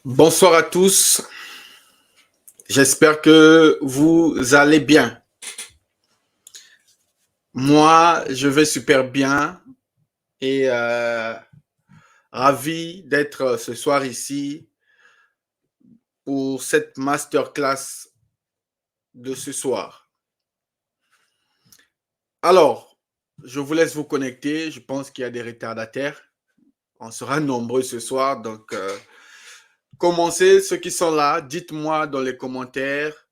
Bonsoir à tous, j'espère que vous allez bien. Moi, je vais super bien et ravi d'être ce soir ici pour cette masterclass de ce soir. Alors, je vous laisse vous connecter, je pense qu'il y a des retardataires. On sera nombreux ce soir, donc commencez ceux qui sont là, dites-moi dans les commentaires.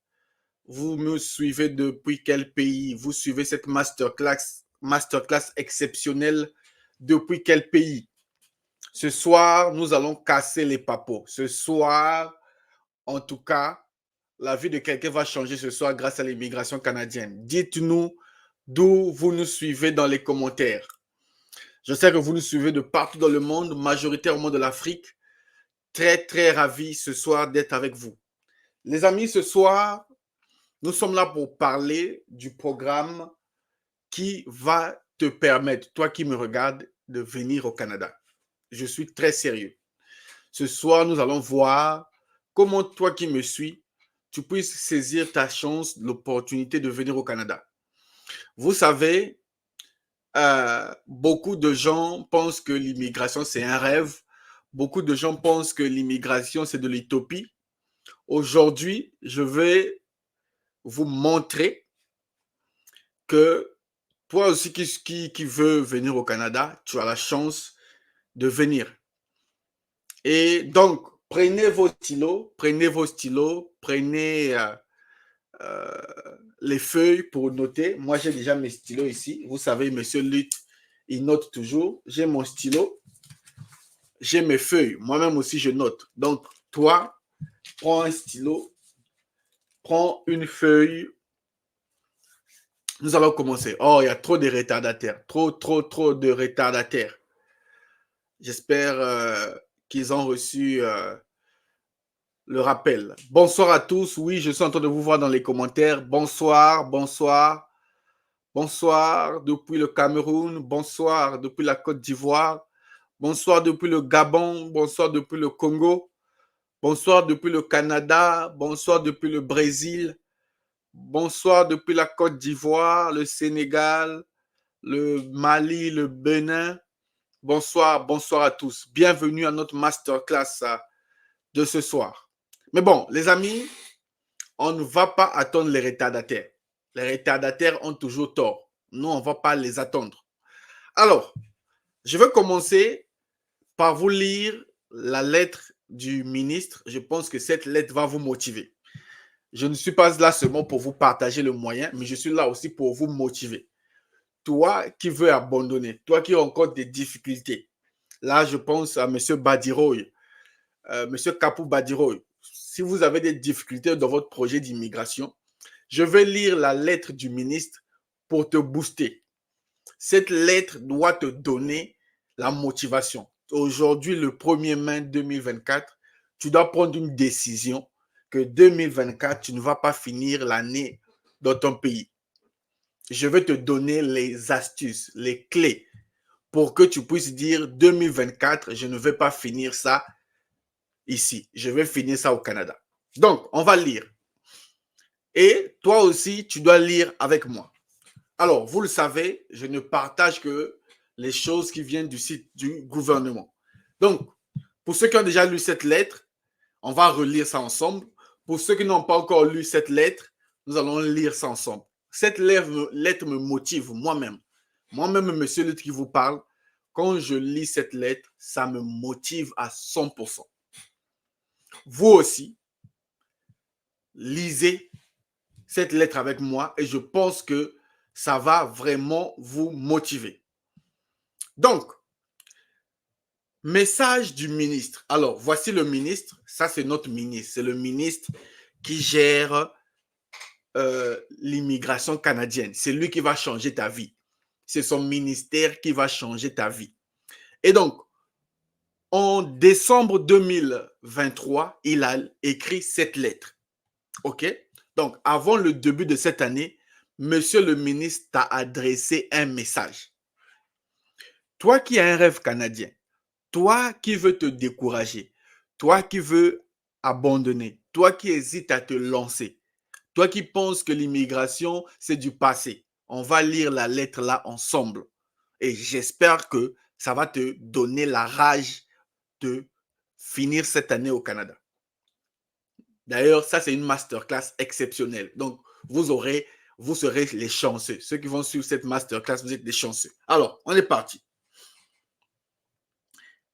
Vous me suivez depuis quel pays? Vous suivez cette masterclass exceptionnelle depuis quel pays? Ce soir, nous allons casser les papos. Ce soir, en tout cas, la vie de quelqu'un va changer ce soir grâce à l'immigration canadienne. Dites-nous d'où vous nous suivez dans les commentaires. Je sais que vous nous suivez de partout dans le monde, majoritairement de l'Afrique. Très, très ravi ce soir d'être avec vous. Les amis, ce soir, nous sommes là pour parler du programme qui va te permettre, toi qui me regardes, de venir au Canada. Je suis très sérieux. Ce soir, nous allons voir comment toi qui me suis, tu puisses saisir ta chance, l'opportunité de venir au Canada. Vous savez, beaucoup de gens pensent que l'immigration, c'est un rêve. Beaucoup de gens pensent que l'immigration, c'est de l'utopie. Aujourd'hui, je vais vous montrer que toi aussi qui veux venir au Canada, tu as la chance de venir. Et donc, prenez vos stylos, prenez les feuilles pour noter. Moi, j'ai déjà mes stylos ici. Vous savez, Monsieur Lutte, il note toujours. J'ai mon stylo, j'ai mes feuilles. Moi-même aussi, je note. Donc, toi, prends un stylo, prends une feuille. Nous allons commencer. Oh, il y a trop de retardataires. Trop de retardataires. J'espère qu'ils ont reçu le rappel. Bonsoir à tous. Oui, je suis en train de vous voir dans les commentaires. Bonsoir depuis le Cameroun. Bonsoir depuis la Côte d'Ivoire. Bonsoir depuis le Gabon. Bonsoir depuis le Congo. Bonsoir depuis le Canada. Bonsoir depuis le Brésil. Bonsoir depuis la Côte d'Ivoire, le Sénégal, le Mali, le Bénin. Bonsoir à tous. Bienvenue à notre masterclass de ce soir. Mais bon, les amis, on ne va pas attendre les retardataires. Les retardataires ont toujours tort. Nous, on ne va pas les attendre. Alors, je vais commencer par vous lire la lettre du ministre. Je pense que cette lettre va vous motiver. Je ne suis pas là seulement pour vous partager le moyen, mais je suis là aussi pour vous motiver. Toi qui veux abandonner, toi qui as encore des difficultés, là, je pense à M. Badiroy, M. Kapou Badiroy. Si vous avez des difficultés dans votre projet d'immigration, je vais lire la lettre du ministre pour te booster. Cette lettre doit te donner la motivation. Aujourd'hui, le 1er mai 2024, tu dois prendre une décision que 2024, tu ne vas pas finir l'année dans ton pays. Je vais te donner les astuces, les clés pour que tu puisses dire 2024, je ne vais pas finir ça ici. Je vais finir ça au Canada. Donc, on va lire. Et toi aussi, tu dois lire avec moi. Alors, vous le savez, je ne partage que les choses qui viennent du site du gouvernement. Donc, pour ceux qui ont déjà lu cette lettre, on va relire ça ensemble. Pour ceux qui n'ont pas encore lu cette lettre, nous allons lire ça ensemble. Cette lettre me motive moi-même. Moi-même, monsieur Lutte qui vous parle, quand je lis cette lettre, ça me motive à 100%. Vous aussi, lisez cette lettre avec moi et je pense que ça va vraiment vous motiver. Donc, message du ministre. Alors, voici le ministre. Ça, c'est notre ministre. C'est le ministre qui gère l'immigration canadienne. C'est lui qui va changer ta vie. C'est son ministère qui va changer ta vie. Et donc, en décembre 2023, il a écrit cette lettre. OK? Donc, avant le début de cette année, monsieur le ministre t'a adressé un message. Toi qui as un rêve canadien, toi qui veux te décourager, toi qui veux abandonner, toi qui hésites à te lancer, toi qui penses que l'immigration, c'est du passé, on va lire la lettre là ensemble. Et j'espère que ça va te donner la rage de finir cette année au Canada. D'ailleurs, ça, c'est une masterclass exceptionnelle. Donc, vous serez les chanceux. Ceux qui vont suivre cette masterclass, vous êtes des chanceux. Alors, on est parti.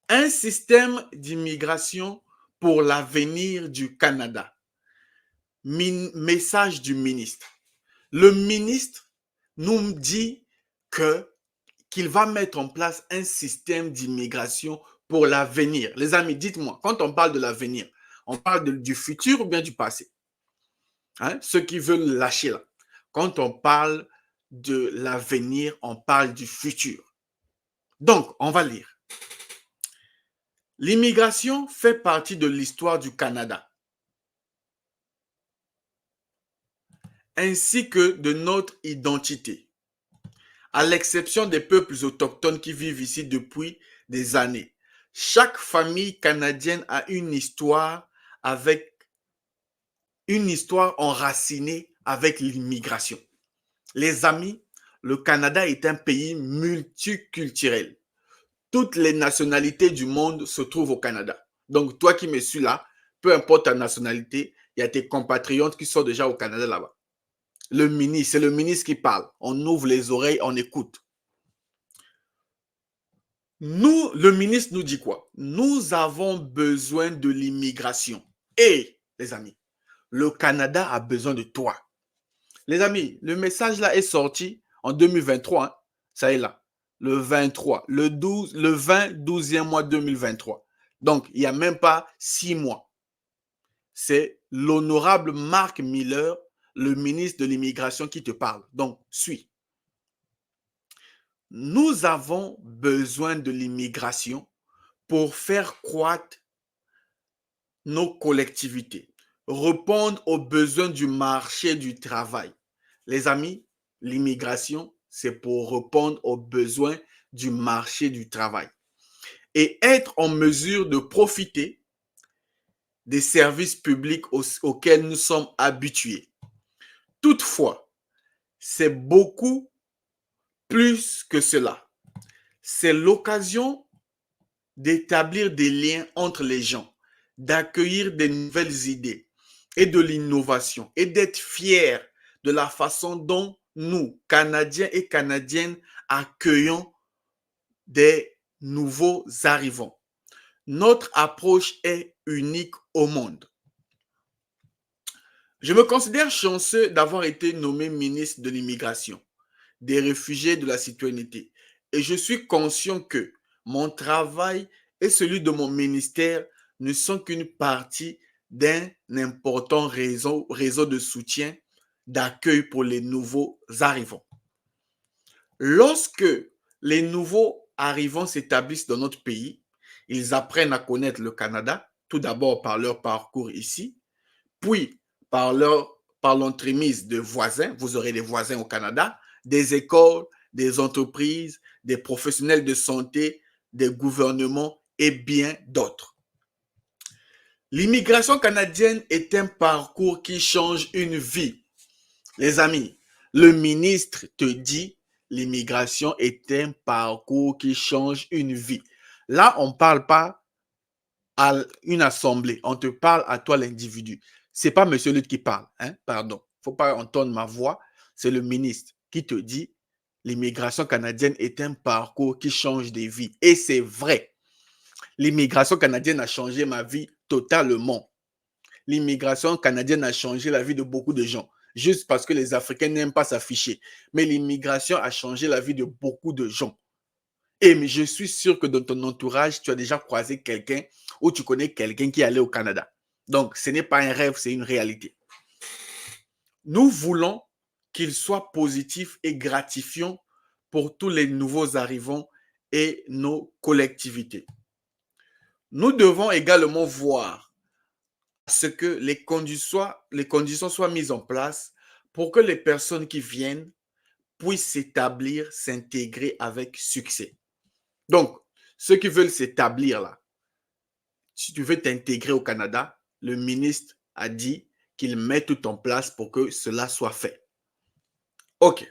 Un système d'immigration pour l'avenir du Canada. Message du ministre. Le ministre nous dit qu'il va mettre en place un système d'immigration pour l'avenir. Les amis, dites-moi, quand on parle de l'avenir, on parle du futur ou bien du passé? Hein? Ceux qui veulent lâcher là. Quand on parle de l'avenir, on parle du futur. Donc, on va lire. L'immigration fait partie de l'histoire du Canada, ainsi que de notre identité, à l'exception des peuples autochtones qui vivent ici depuis des années. Chaque famille canadienne a une histoire enracinée avec l'immigration. Les amis, le Canada est un pays multiculturel. Toutes les nationalités du monde se trouvent au Canada. Donc, toi qui me suis là, peu importe ta nationalité, il y a tes compatriotes qui sont déjà au Canada là-bas. C'est le ministre qui parle. On ouvre les oreilles, on écoute. Le ministre nous dit quoi? Nous avons besoin de l'immigration. Et, les amis, le Canada a besoin de toi. Les amis, le message là est sorti en 2023. Hein. Ça est là. Le 23, le 20, 12e mois 2023. Donc, il n'y a même pas 6 mois. C'est l'honorable Marc Miller, le ministre de l'Immigration, qui te parle. Donc, suis. Nous avons besoin de l'immigration pour faire croître nos collectivités, répondre aux besoins du marché du travail. Les amis, l'immigration, c'est pour répondre aux besoins du marché du travail et être en mesure de profiter des services publics auxquels nous sommes habitués. Toutefois, c'est beaucoup plus que cela. C'est l'occasion d'établir des liens entre les gens, d'accueillir des nouvelles idées et de l'innovation et d'être fiers de la façon dont nous, Canadiens et Canadiennes, accueillons des nouveaux arrivants. Notre approche est unique au monde. Je me considère chanceux d'avoir été nommé ministre de l'Immigration, des réfugiés, de la citoyenneté. Et je suis conscient que mon travail et celui de mon ministère ne sont qu'une partie d'un important réseau de soutien, d'accueil pour les nouveaux arrivants. Lorsque les nouveaux arrivants s'établissent dans notre pays, ils apprennent à connaître le Canada, tout d'abord par leur parcours ici, puis par l'entremise de voisins, vous aurez des voisins au Canada, des écoles, des entreprises, des professionnels de santé, des gouvernements et bien d'autres. L'immigration canadienne est un parcours qui change une vie. Les amis, le ministre te dit l'immigration est un parcours qui change une vie. Là, on ne parle pas à une assemblée, on te parle à toi l'individu. Ce n'est pas M. Lutte qui parle, hein? Pardon. Il ne faut pas entendre ma voix. C'est le ministre qui te dit l'immigration canadienne est un parcours qui change des vies. Et c'est vrai. L'immigration canadienne a changé ma vie totalement. L'immigration canadienne a changé la vie de beaucoup de gens. Juste parce que les Africains n'aiment pas s'afficher. Mais l'immigration a changé la vie de beaucoup de gens. Et je suis sûr que dans ton entourage, tu as déjà croisé quelqu'un ou tu connais quelqu'un qui est allé au Canada. Donc, ce n'est pas un rêve, c'est une réalité. Nous voulons qu'il soit positif et gratifiant pour tous les nouveaux arrivants et nos collectivités. Nous devons également voir ce que les conditions soient mises en place pour que les personnes qui viennent puissent s'établir, s'intégrer avec succès. Donc, ceux qui veulent s'établir là, si tu veux t'intégrer au Canada, le ministre a dit qu'il met tout en place pour que cela soit fait. OK.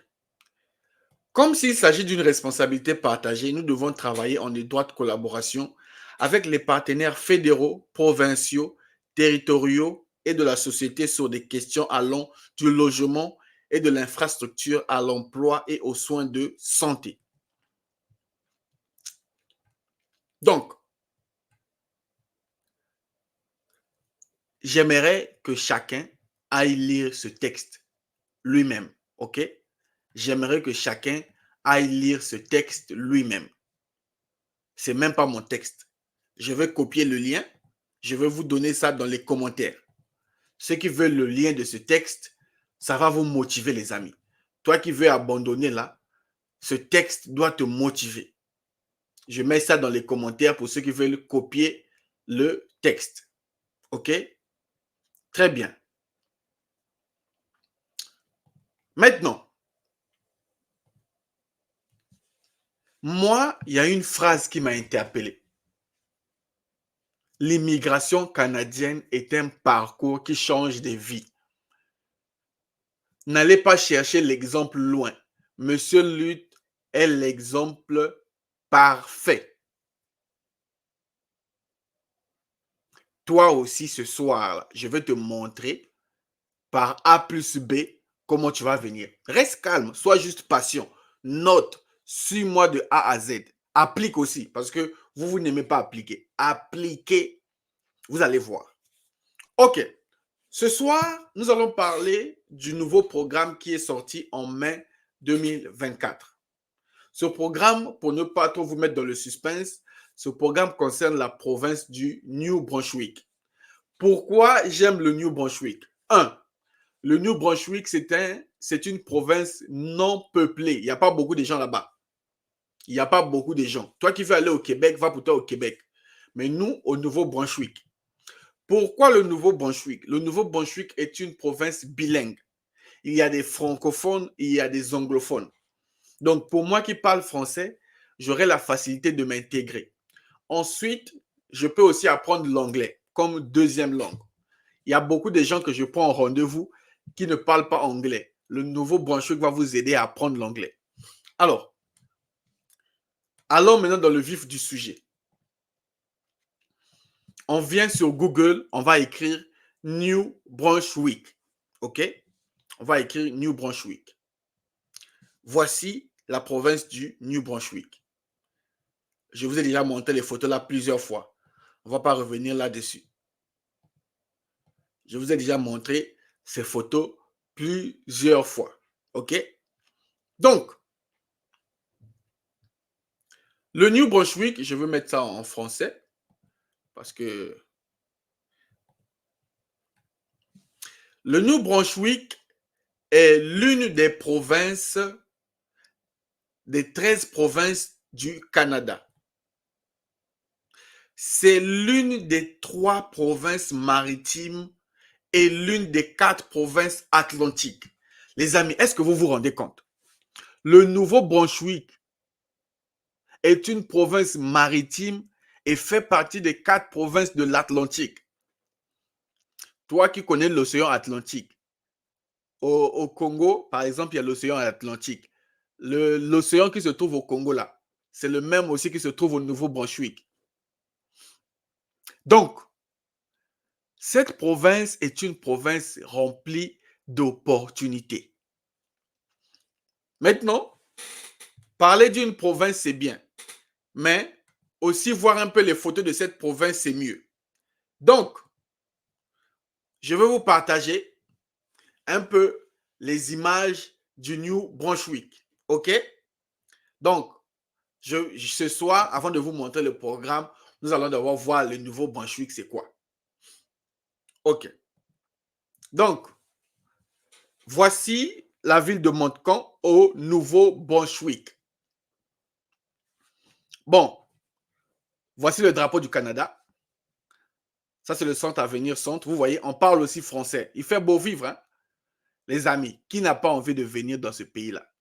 Comme s'il s'agit d'une responsabilité partagée, nous devons travailler en étroite collaboration avec les partenaires fédéraux, provinciaux, territoriaux et de la société sur des questions allant du logement et de l'infrastructure à l'emploi et aux soins de santé. Donc, j'aimerais que chacun aille lire ce texte lui-même, OK? J'aimerais que chacun aille lire ce texte lui-même. C'est même pas mon texte. Je vais copier le lien. Je vais vous donner ça dans les commentaires. Ceux qui veulent le lien de ce texte, ça va vous motiver, les amis. Toi qui veux abandonner là, ce texte doit te motiver. Je mets ça dans les commentaires pour ceux qui veulent copier le texte. OK? Très bien. Maintenant, moi, il y a une phrase qui m'a interpellé. L'immigration canadienne est un parcours qui change des vies. N'allez pas chercher l'exemple loin. Monsieur Lutte est l'exemple parfait. Toi aussi, ce soir, je vais te montrer par A plus B comment tu vas venir. Reste calme, sois juste patient. Note, suis-moi de A à Z. Applique aussi, parce que vous n'aimez pas appliquer. Appliquez, vous allez voir. OK. Ce soir, nous allons parler du nouveau programme qui est sorti en mai 2024. Ce programme, pour ne pas trop vous mettre dans le suspense, ce programme concerne la province du New Brunswick. Pourquoi j'aime le New Brunswick? 1. Le New Brunswick, c'est une province non peuplée. Il n'y a pas beaucoup de gens là-bas. Il n'y a pas beaucoup de gens. Toi qui veux aller au Québec, va pour toi au Québec. Mais nous, au Nouveau-Brunswick. Pourquoi le Nouveau-Brunswick? Le Nouveau-Brunswick est une province bilingue. Il y a des francophones, il y a des anglophones. Donc, pour moi qui parle français, j'aurai la facilité de m'intégrer. Ensuite, je peux aussi apprendre l'anglais comme deuxième langue. Il y a beaucoup de gens que je prends en rendez-vous qui ne parlent pas anglais. Le Nouveau-Brunswick va vous aider à apprendre l'anglais. Alors, allons maintenant dans le vif du sujet. On vient sur Google, on va écrire New Brunswick. OK? On va écrire New Brunswick. Voici la province du New Brunswick. Je vous ai déjà montré les photos là plusieurs fois. On ne va pas revenir là-dessus. Je vous ai déjà montré ces photos plusieurs fois. OK? Donc, le New Brunswick, je veux mettre ça en français parce que le New Brunswick est l'une des provinces, des 13 provinces du Canada. C'est l'une des 3 provinces maritimes et l'une des 4 provinces atlantiques. Les amis, est-ce que vous vous rendez compte? Le Nouveau-Brunswick est une province maritime et fait partie des 4 provinces de l'Atlantique. Toi qui connais l'océan Atlantique, au Congo, par exemple, il y a l'océan Atlantique. L'océan qui se trouve au Congo, là, c'est le même aussi qui se trouve au Nouveau-Brunswick. Donc, cette province est une province remplie d'opportunités. Maintenant, parler d'une province, c'est bien, mais aussi voir un peu les photos de cette province, c'est mieux. Donc, je vais vous partager un peu les images du New Brunswick. OK? Donc, ce soir, avant de vous montrer le programme, nous allons devoir voir le nouveau Brunswick, c'est quoi. OK. Donc, voici la ville de Montcalm au Nouveau-Brunswick. Bon, voici le drapeau du Canada. Ça, c'est le centre Avenir Centre. Vous voyez, on parle aussi français. Il fait beau vivre, hein? Les amis. Qui n'a pas envie de venir dans ce pays-là?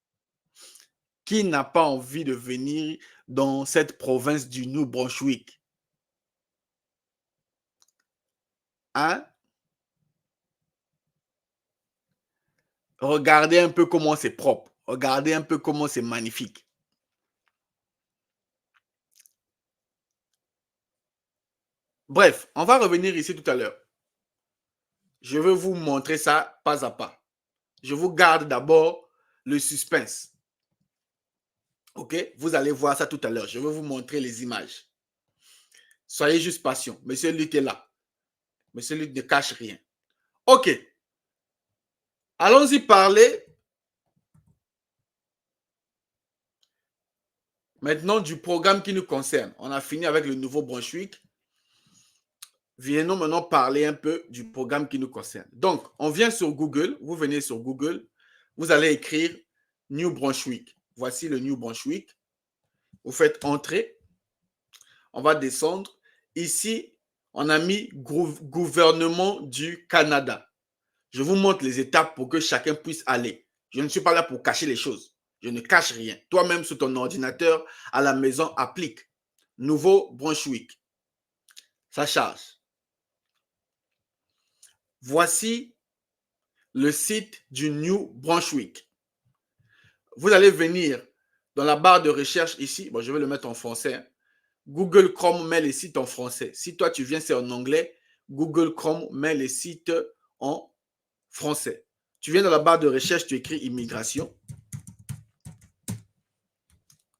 Qui n'a pas envie de venir dans cette province du New Brunswick? Hein? Regardez un peu comment c'est propre. Regardez un peu comment c'est magnifique. Bref, on va revenir ici tout à l'heure. Je vais vous montrer ça pas à pas. Je vous garde d'abord le suspense. OK? Vous allez voir ça tout à l'heure. Je vais vous montrer les images. Soyez juste patient. Monsieur Luc est là. Monsieur Luc ne cache rien. OK. Allons-y parler maintenant du programme qui nous concerne. On a fini avec le Nouveau-Brunswick. Venons maintenant parler un peu du programme qui nous concerne. Donc, on vient sur Google. Vous venez sur Google. Vous allez écrire New Brunswick. Voici le New Brunswick. Vous faites entrer. On va descendre. Ici, on a mis gouvernement du Canada. Je vous montre les étapes pour que chacun puisse aller. Je ne suis pas là pour cacher les choses. Je ne cache rien. Toi-même, sur ton ordinateur, à la maison, applique. Nouveau-Brunswick. Ça charge. Voici le site du New Brunswick. Vous allez venir dans la barre de recherche ici. Bon, je vais le mettre en français. Google Chrome met les sites en français. Si toi, tu viens, c'est en anglais. Google Chrome met les sites en français. Tu viens dans la barre de recherche, tu écris immigration.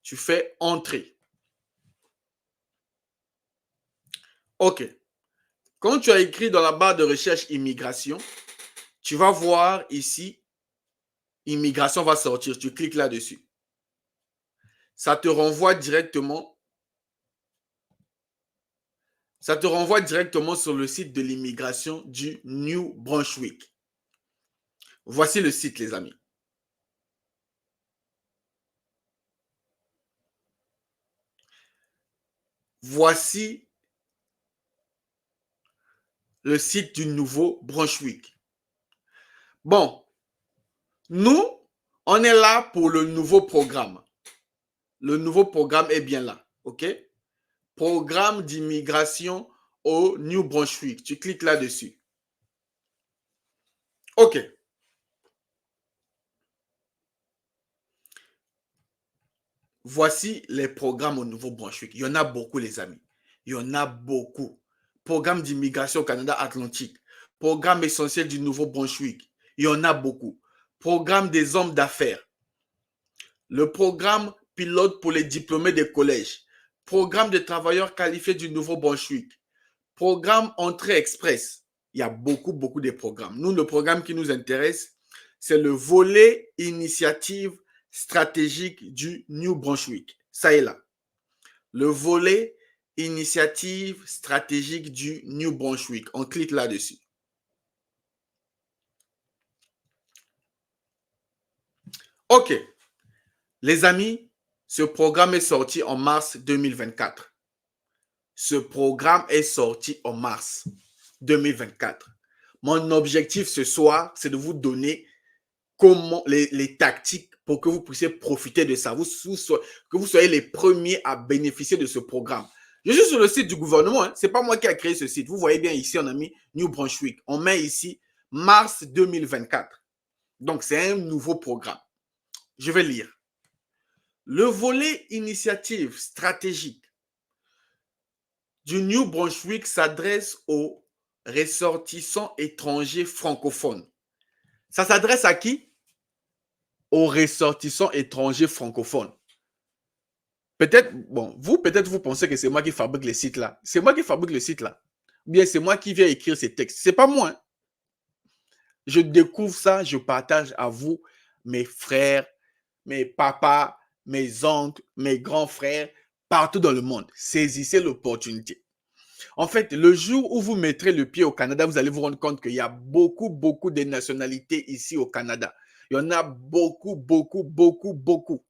Tu fais entrée. OK. Quand tu as écrit dans la barre de recherche immigration, tu vas voir ici, immigration va sortir. Tu cliques là-dessus. Ça te renvoie directement. Ça te renvoie directement sur le site de l'immigration du New Brunswick. Voici le site, les amis. Voici le site du Nouveau-Brunswick. Bon, nous, on est là pour le nouveau programme. Le nouveau programme est bien là, OK? Programme d'immigration au New Brunswick. Tu cliques là-dessus. OK. Voici les programmes au Nouveau-Brunswick. Il y en a beaucoup, les amis. Il y en a beaucoup. Programme d'immigration au Canada Atlantique. Programme essentiel du Nouveau-Brunswick. Il y en a beaucoup. Programme des hommes d'affaires. Le programme pilote pour les diplômés des collèges. Programme des travailleurs qualifiés du Nouveau-Brunswick. Programme entrée express. Il y a beaucoup, beaucoup de programmes. Nous, le programme qui nous intéresse, c'est le volet initiative stratégique du New Brunswick. Ça est là. Le volet initiative stratégique du New Brunswick. On clique là-dessus. OK. Les amis, ce programme est sorti en mars 2024. Ce programme est sorti en mars 2024. Mon objectif ce soir, c'est de vous donner comment les tactiques pour que vous puissiez profiter de ça, que vous soyez les premiers à bénéficier de ce programme. Je suis sur le site du gouvernement, hein. Ce n'est pas moi qui ai créé ce site. Vous voyez bien ici, on a mis New Brunswick. On met ici mars 2024. Donc, c'est un nouveau programme. Je vais lire. Le volet initiative stratégique du New Brunswick s'adresse aux ressortissants étrangers francophones. Ça s'adresse à qui? Aux ressortissants étrangers francophones. Peut-être, bon, peut-être vous pensez que c'est moi qui fabrique les sites là. C'est moi qui fabrique le site là. Bien, c'est moi qui viens écrire ces textes. C'est pas moi. Hein. Je découvre ça, je partage à vous, mes frères, mes papas, mes oncles, mes grands frères, partout dans le monde. Saisissez l'opportunité. En fait, le jour où vous mettrez le pied au Canada, vous allez vous rendre compte qu'il y a beaucoup, beaucoup de nationalités ici au Canada. Il y en a beaucoup, beaucoup, beaucoup, beaucoup.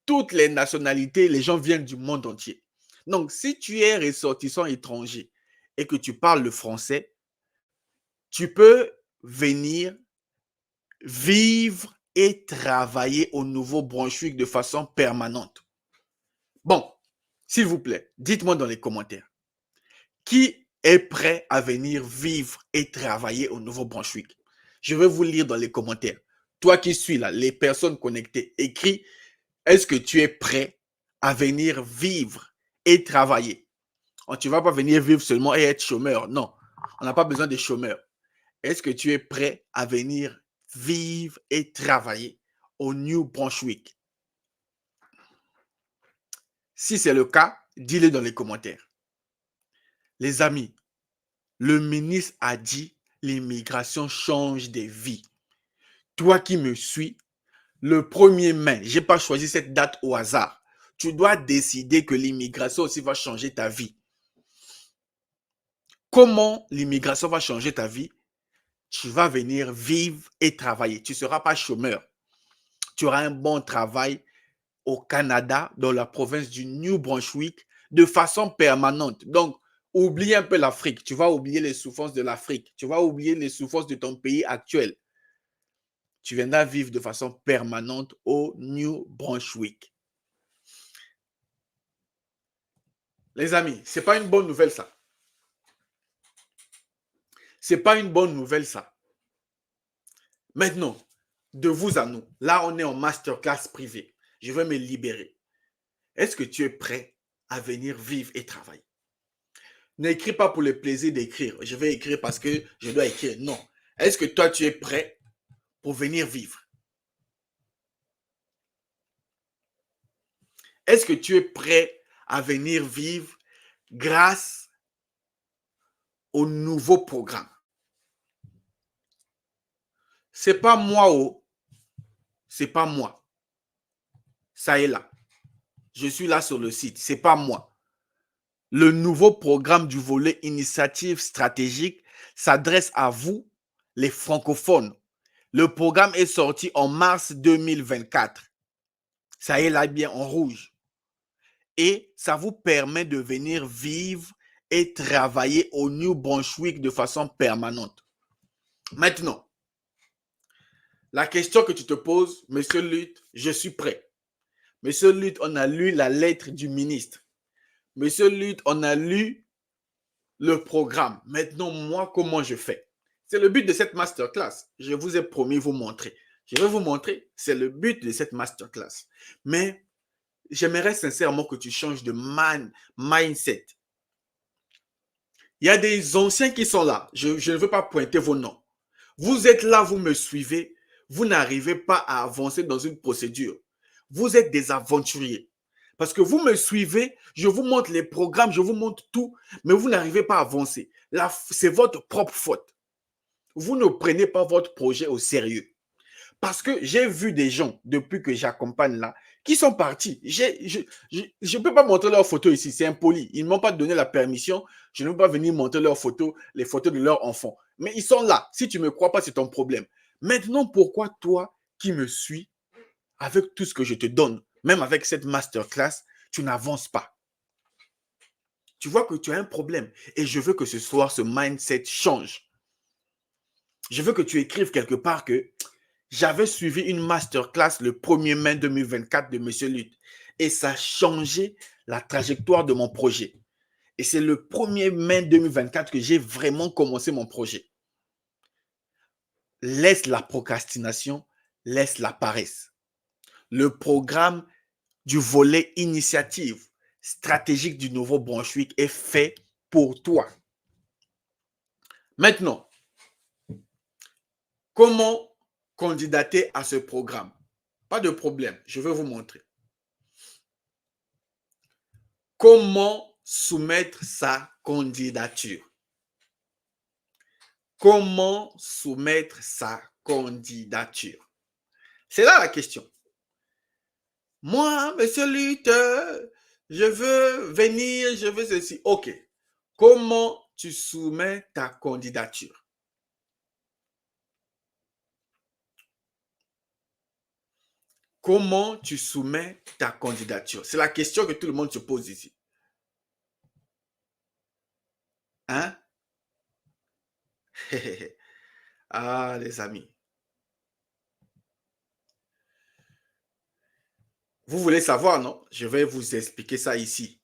Toutes les nationalités, les gens viennent du monde entier. Donc, si tu es ressortissant étranger et que tu parles le français, tu peux venir vivre et travailler au Nouveau-Brunswick de façon permanente. Bon, s'il vous plaît, dites-moi dans les commentaires, qui est prêt à venir vivre et travailler au Nouveau-Brunswick? Je vais vous lire dans les commentaires. Toi qui suis là, les personnes connectées, écris, est-ce que tu es prêt à venir vivre et travailler? Tu ne vas pas venir vivre seulement et être chômeur. Non, on n'a pas besoin de chômeurs. Est-ce que tu es prêt à venir vivre et travailler au New Brunswick? Si c'est le cas, dis-le dans les commentaires. Les amis, le ministre a dit l'immigration change des vies. Toi qui me suis, le 1er mai, je n'ai pas choisi cette date au hasard. Tu dois décider que l'immigration aussi va changer ta vie. Comment l'immigration va changer ta vie? Tu vas venir vivre et travailler. Tu ne seras pas chômeur. Tu auras un bon travail au Canada, dans la province du New Brunswick, de façon permanente. Donc, oublie un peu l'Afrique. Tu vas oublier les souffrances de l'Afrique. Tu vas oublier les souffrances de ton pays actuel. Tu viendras vivre de façon permanente au New Brunswick. Les amis, ce n'est pas une bonne nouvelle, ça. Ce n'est pas une bonne nouvelle, ça. Maintenant, de vous à nous, là, on est en masterclass privée. Je vais me libérer. Est-ce que tu es prêt à venir vivre et travailler? N'écris pas pour le plaisir d'écrire. Je vais écrire parce que je dois écrire. Non. Est-ce que toi, tu es prêt pour venir vivre? Est-ce que tu es prêt à venir vivre grâce au nouveau programme? C'est pas moi, oh. C'est pas moi. Ça est là. Je suis là sur le site. C'est pas moi. Le nouveau programme du volet initiative stratégique s'adresse à vous, les francophones. Le programme est sorti en mars 2024. Ça est là bien en rouge. Et ça vous permet de venir vivre et travailler au New Brunswick de façon permanente. Maintenant, la question que tu te poses, Monsieur Lutte, je suis prêt. Monsieur Lutte, on a lu la lettre du ministre. Monsieur Lutte, on a lu le programme. Maintenant, moi, comment je fais? C'est le but de cette masterclass. Je vous ai promis vous montrer. Je vais vous montrer. C'est le but de cette masterclass. Mais j'aimerais sincèrement que tu changes de mindset. Il y a des anciens qui sont là. Je ne veux pas pointer vos noms. Vous êtes là, vous me suivez. Vous n'arrivez pas à avancer dans une procédure. Vous êtes des aventuriers. Parce que vous me suivez, je vous montre les programmes, je vous montre tout, mais vous n'arrivez pas à avancer. Là, c'est votre propre faute. Vous ne prenez pas votre projet au sérieux. Parce que j'ai vu des gens, depuis que j'accompagne là, qui sont partis. Je ne peux pas montrer leurs photos ici, c'est impoli. Ils ne m'ont pas donné la permission. Je ne peux pas venir montrer leurs photos, les photos de leurs enfants. Mais ils sont là. Si tu ne me crois pas, c'est ton problème. Maintenant, pourquoi toi qui me suis, avec tout ce que je te donne, même avec cette masterclass, tu n'avances pas? Tu vois que tu as un problème. Et je veux que ce soir, ce mindset change. Je veux que tu écrives quelque part que j'avais suivi une masterclass le 1er mai 2024 de M. Lutte et ça a changé la trajectoire de mon projet. Et c'est le 1er mai 2024 que j'ai vraiment commencé mon projet. Laisse la procrastination, laisse la paresse. Le programme du volet initiative stratégique du Nouveau-Brunswick est fait pour toi. Maintenant, comment candidater à ce programme? Pas de problème, je vais vous montrer. Comment soumettre sa candidature? Comment soumettre sa candidature? C'est là la question. Moi, monsieur Lutte, je veux venir, je veux ceci. OK. Comment tu soumets ta candidature? Comment tu soumets ta candidature? C'est la question que tout le monde se pose ici. Hein? Ah, les amis. Vous voulez savoir, non? Je vais vous expliquer ça ici.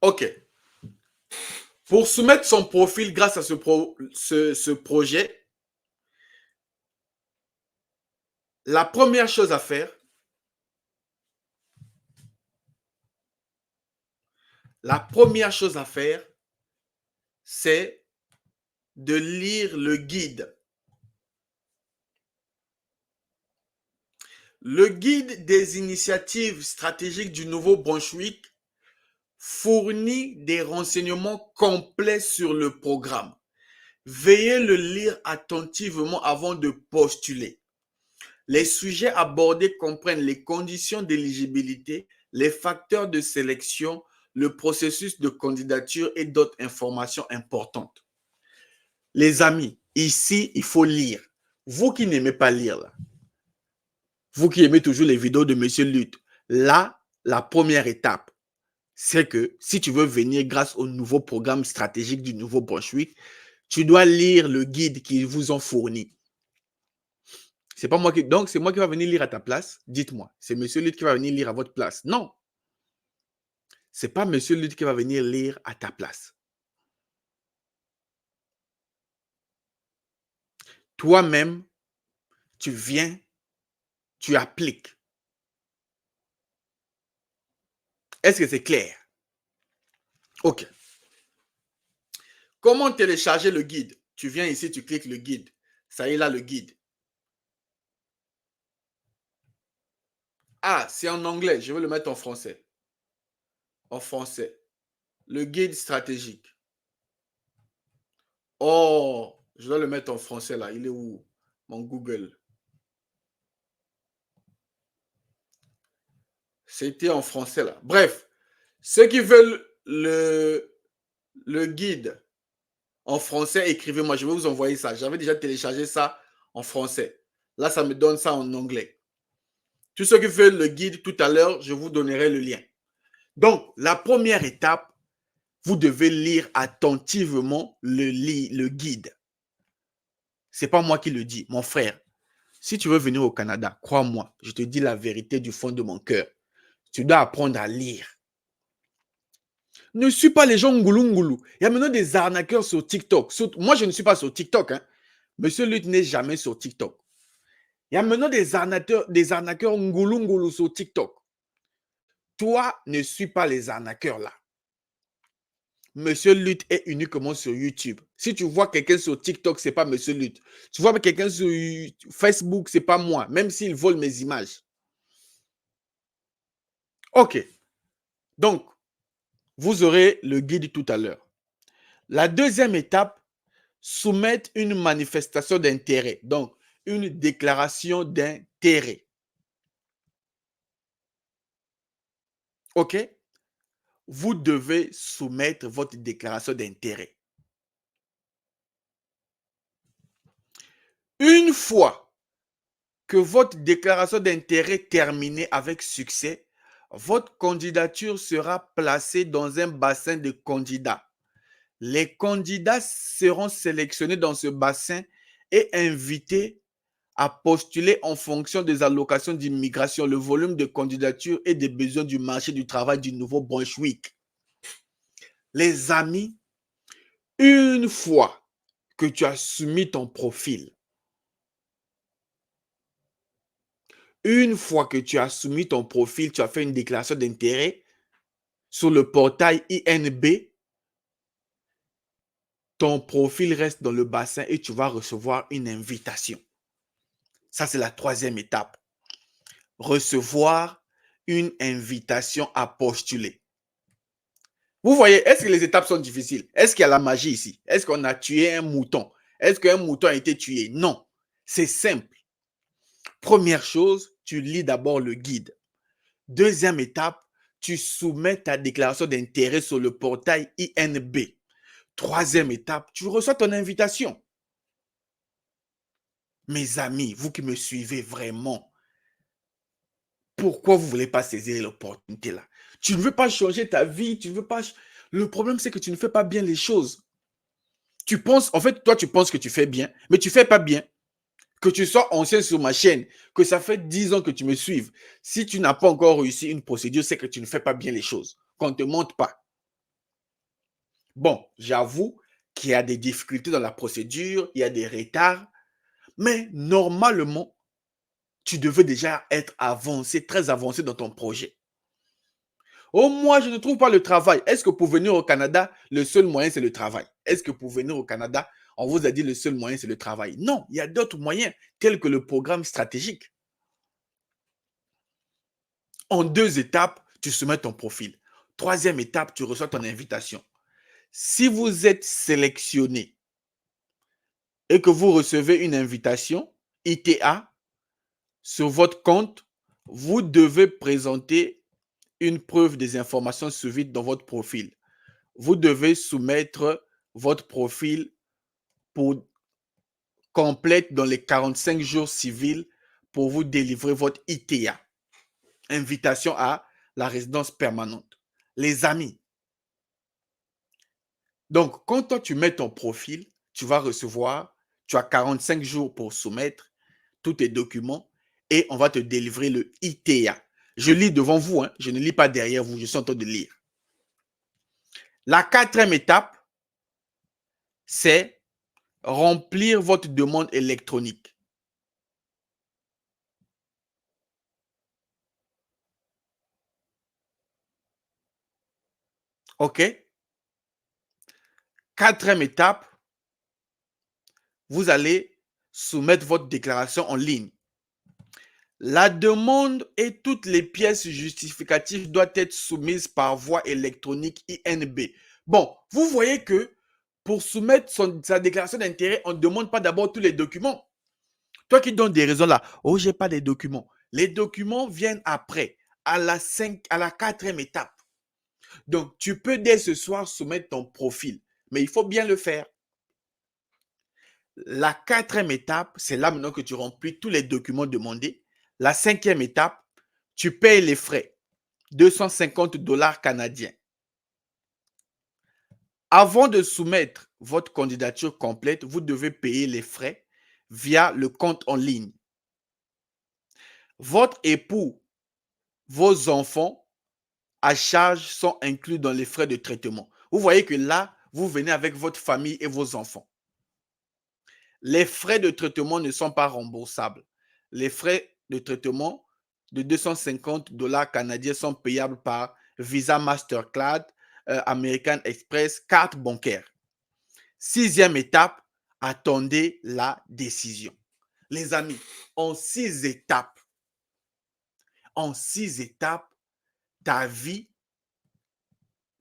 OK. Pour soumettre son profil grâce à ce projet, la première chose à faire, c'est de lire le guide. Le guide des initiatives stratégiques du Nouveau-Brunswick fournit des renseignements complets sur le programme. Veuillez le lire attentivement avant de postuler. Les sujets abordés comprennent les conditions d'éligibilité, les facteurs de sélection, le processus de candidature et d'autres informations importantes. Les amis, ici, il faut lire. Vous qui n'aimez pas lire, là, vous qui aimez toujours les vidéos de Monsieur Lutte, là, la première étape, c'est que si tu veux venir grâce au nouveau programme stratégique du Nouveau-Brunswick, tu dois lire le guide qu'ils vous ont fourni. C'est pas moi qui. Donc, c'est moi qui va venir lire à ta place. Dites-moi, c'est Monsieur Lutte qui va venir lire à votre place. Non. C'est pas Monsieur Lutte qui va venir lire à ta place. Toi-même, tu viens, tu appliques. Est-ce que c'est clair? OK. Comment télécharger le guide? Tu viens ici, tu cliques le guide. Ça y est là, le guide. Ah, c'est en anglais. Je vais le mettre en français. En français. Le guide stratégique. Oh, je dois le mettre en français là. Il est où? Mon Google. C'était en français là. Bref, ceux qui veulent le guide en français, écrivez-moi. Je vais vous envoyer ça. J'avais déjà téléchargé ça en français. Là, ça me donne ça en anglais. Tous ceux qui veulent le guide tout à l'heure, je vous donnerai le lien. Donc, la première étape, vous devez lire attentivement le guide. Ce n'est pas moi qui le dis, mon frère. Si tu veux venir au Canada, crois-moi, je te dis la vérité du fond de mon cœur. Tu dois apprendre à lire. Ne suis pas les gens ngoulou. Il y a maintenant des arnaqueurs sur TikTok. Moi, je ne suis pas sur TikTok. Hein. Monsieur Lutte n'est jamais sur TikTok. Il y a maintenant des arnaqueurs ngoulou sur TikTok. Toi, ne suis pas les arnaqueurs là. Monsieur Lutte est uniquement sur YouTube. Si tu vois quelqu'un sur TikTok, ce n'est pas Monsieur Lutte. Tu vois quelqu'un sur Facebook, ce n'est pas moi, même s'il vole mes images. OK. Donc, vous aurez le guide tout à l'heure. La deuxième étape, soumettre une manifestation d'intérêt. Donc, une déclaration d'intérêt. OK? Vous devez soumettre votre déclaration d'intérêt. Une fois que votre déclaration d'intérêt est terminée avec succès, votre candidature sera placée dans un bassin de candidats. Les candidats seront sélectionnés dans ce bassin et invités à postuler en fonction des allocations d'immigration, le volume de candidatures et des besoins du marché du travail du Nouveau-Brunswick. Les amis, une fois que tu as soumis ton profil, tu as fait une déclaration d'intérêt sur le portail INB, ton profil reste dans le bassin et tu vas recevoir une invitation. Ça, c'est la troisième étape. Recevoir une invitation à postuler. Vous voyez, est-ce que les étapes sont difficiles? Est-ce qu'il y a la magie ici? Est-ce qu'on a tué un mouton? Est-ce qu'un mouton a été tué? Non, c'est simple. Première chose, tu lis d'abord le guide. Deuxième étape, tu soumets ta déclaration d'intérêt sur le portail INB. Troisième étape, tu reçois ton invitation. Mes amis, vous qui me suivez vraiment, pourquoi vous ne voulez pas saisir l'opportunité là? Tu ne veux pas changer ta vie, tu ne veux pas... Le problème, c'est que tu ne fais pas bien les choses. Tu penses, en fait, toi, tu penses que tu fais bien, mais tu ne fais pas bien. Que tu sois ancien sur ma chaîne, que ça fait 10 ans que tu me suives. Si tu n'as pas encore réussi une procédure, c'est que tu ne fais pas bien les choses, qu'on ne te montre pas. Bon, j'avoue qu'il y a des difficultés dans la procédure, il y a des retards, mais normalement, tu devais déjà être avancé, très avancé dans ton projet. Oh, moi, je ne trouve pas le travail. Est-ce que pour venir au Canada, le seul moyen, c'est le travail? Est-ce que pour venir au Canada, on vous a dit le seul moyen, c'est le travail? Non, il y a d'autres moyens, tels que le programme stratégique. En 2 étapes, tu soumets ton profil. Troisième étape, tu reçois ton invitation. Si vous êtes sélectionné et que vous recevez une invitation ITA sur votre compte, vous devez présenter une preuve des informations suivies dans votre profil. Vous devez soumettre votre profil pour complète dans les 45 jours civils pour vous délivrer votre ITA, invitation à la résidence permanente. Les amis, donc quand toi tu mets ton profil, tu vas recevoir, tu as 45 jours pour soumettre tous tes documents et on va te délivrer le ITA. Je lis devant vous, hein, je ne lis pas derrière vous, je suis en train de lire. La quatrième étape, c'est remplir votre demande électronique. OK? Quatrième étape, vous allez soumettre votre déclaration en ligne. La demande et toutes les pièces justificatives doivent être soumises par voie électronique INB. Bon, vous voyez que pour soumettre sa déclaration d'intérêt, on ne demande pas d'abord tous les documents. Toi qui donnes des raisons là, oh, j'ai pas les documents. Les documents viennent après, à la quatrième étape. Donc, tu peux dès ce soir soumettre ton profil, mais il faut bien le faire. La quatrième étape, c'est là maintenant que tu remplis tous les documents demandés. La cinquième étape, tu payes les frais, 250 dollars canadiens. Avant de soumettre votre candidature complète, vous devez payer les frais via le compte en ligne. Votre époux, vos enfants à charge sont inclus dans les frais de traitement. Vous voyez que là, vous venez avec votre famille et vos enfants. Les frais de traitement ne sont pas remboursables. Les frais de traitement de 250 dollars canadiens sont payables par Visa Mastercard, American Express, carte bancaire. Sixième étape, attendez la décision. Les amis, en 6 étapes, ta vie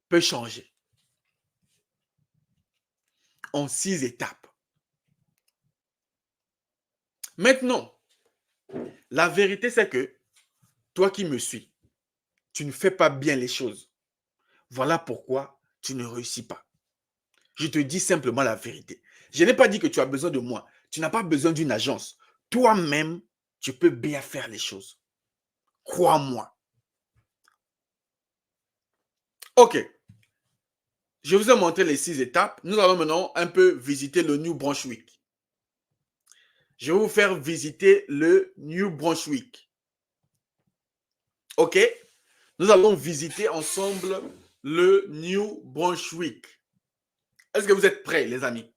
peut changer. En 6 étapes. Maintenant, la vérité, c'est que toi qui me suis, tu ne fais pas bien les choses. Voilà pourquoi tu ne réussis pas. Je te dis simplement la vérité. Je n'ai pas dit que tu as besoin de moi. Tu n'as pas besoin d'une agence. Toi-même, tu peux bien faire les choses. Crois-moi. OK. Je vous ai montré les 6 étapes. Nous allons maintenant un peu visiter le New Brunswick. Je vais vous faire visiter le New Brunswick. OK? Nous allons visiter ensemble le New Brunswick. Est-ce que vous êtes prêts, les amis?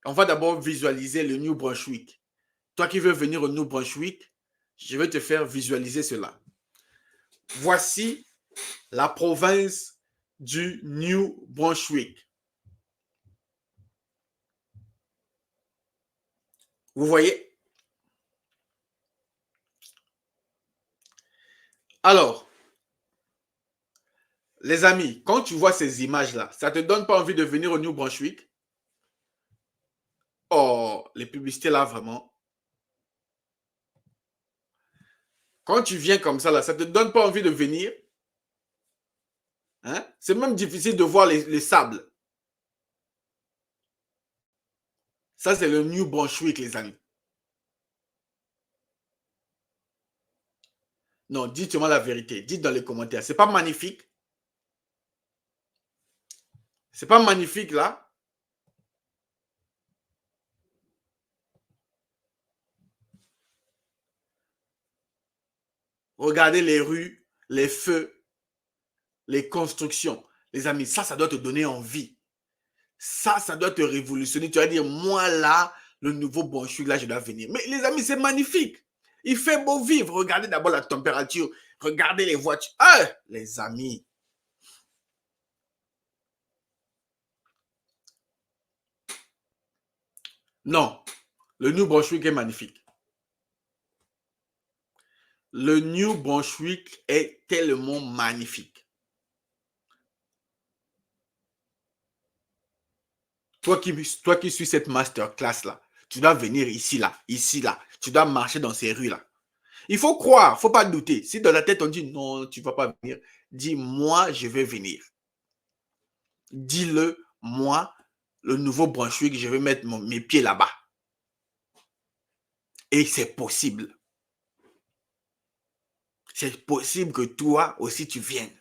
On va d'abord visualiser le New Brunswick. Toi qui veux venir au New Brunswick, je vais te faire visualiser cela. Voici la province du New Brunswick. Vous voyez? Alors, les amis, quand tu vois ces images-là, ça ne te donne pas envie de venir au New Brunswick? Oh, les publicités là, vraiment. Quand tu viens comme ça, là, ça ne te donne pas envie de venir? Hein? C'est même difficile de voir les sables. Ça, c'est le New Brunswick, les amis. Non, dites-moi la vérité. Dites dans les commentaires. C'est pas magnifique? C'est pas magnifique, là? Regardez les rues, les feux, les constructions. Les amis, ça doit te donner envie. Ça doit te révolutionner. Tu vas dire, moi là, le nouveau Brunswick, là, je dois venir. Mais les amis, c'est magnifique. Il fait beau vivre. Regardez d'abord la température. Regardez les voitures. Ah, les amis. Non, le New Brunswick est magnifique. Le New Brunswick est tellement magnifique. Toi qui suis cette masterclass là, tu dois venir ici là. Tu dois marcher dans ces rues là. Il faut croire, il ne faut pas douter. Si dans la tête on dit non, tu ne vas pas venir, dis moi, je vais venir. Dis-le, moi, le nouveau Brunswick, je vais mettre mes pieds là-bas. Et c'est possible. C'est possible que toi aussi tu viennes.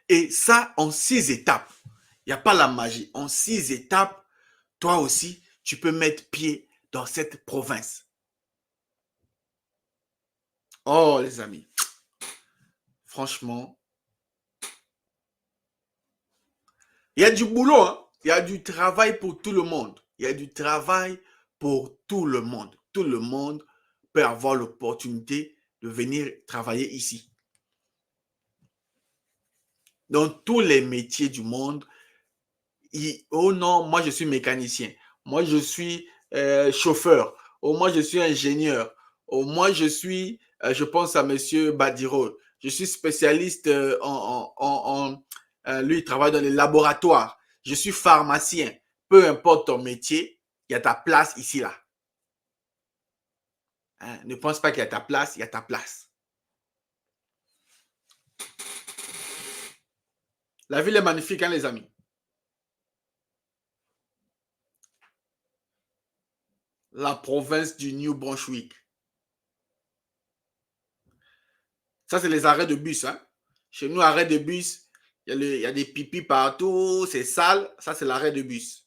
Et ça en 6 étapes. Il n'y a pas la magie. En 6 étapes, toi aussi, tu peux mettre pied dans cette province. Oh, les amis. Franchement, il y a du boulot, hein? Il y a du travail pour tout le monde. Il y a du travail pour tout le monde. Tout le monde peut avoir l'opportunité de venir travailler ici. Dans tous les métiers du monde, oh non, moi je suis mécanicien. Moi je suis chauffeur. Oh, moi je suis ingénieur. Oh, moi je pense à Monsieur Badiro. Je suis spécialiste lui, il travaille dans les laboratoires. Je suis pharmacien. Peu importe ton métier, il y a ta place ici, là. Hein? Ne pense pas qu'il y a ta place, il y a ta place. La ville est magnifique, hein, les amis. La province du New Brunswick. Ça, c'est les arrêts de bus. Hein. Chez nous, arrêt de bus, il y a des pipis partout, c'est sale. Ça, c'est l'arrêt de bus.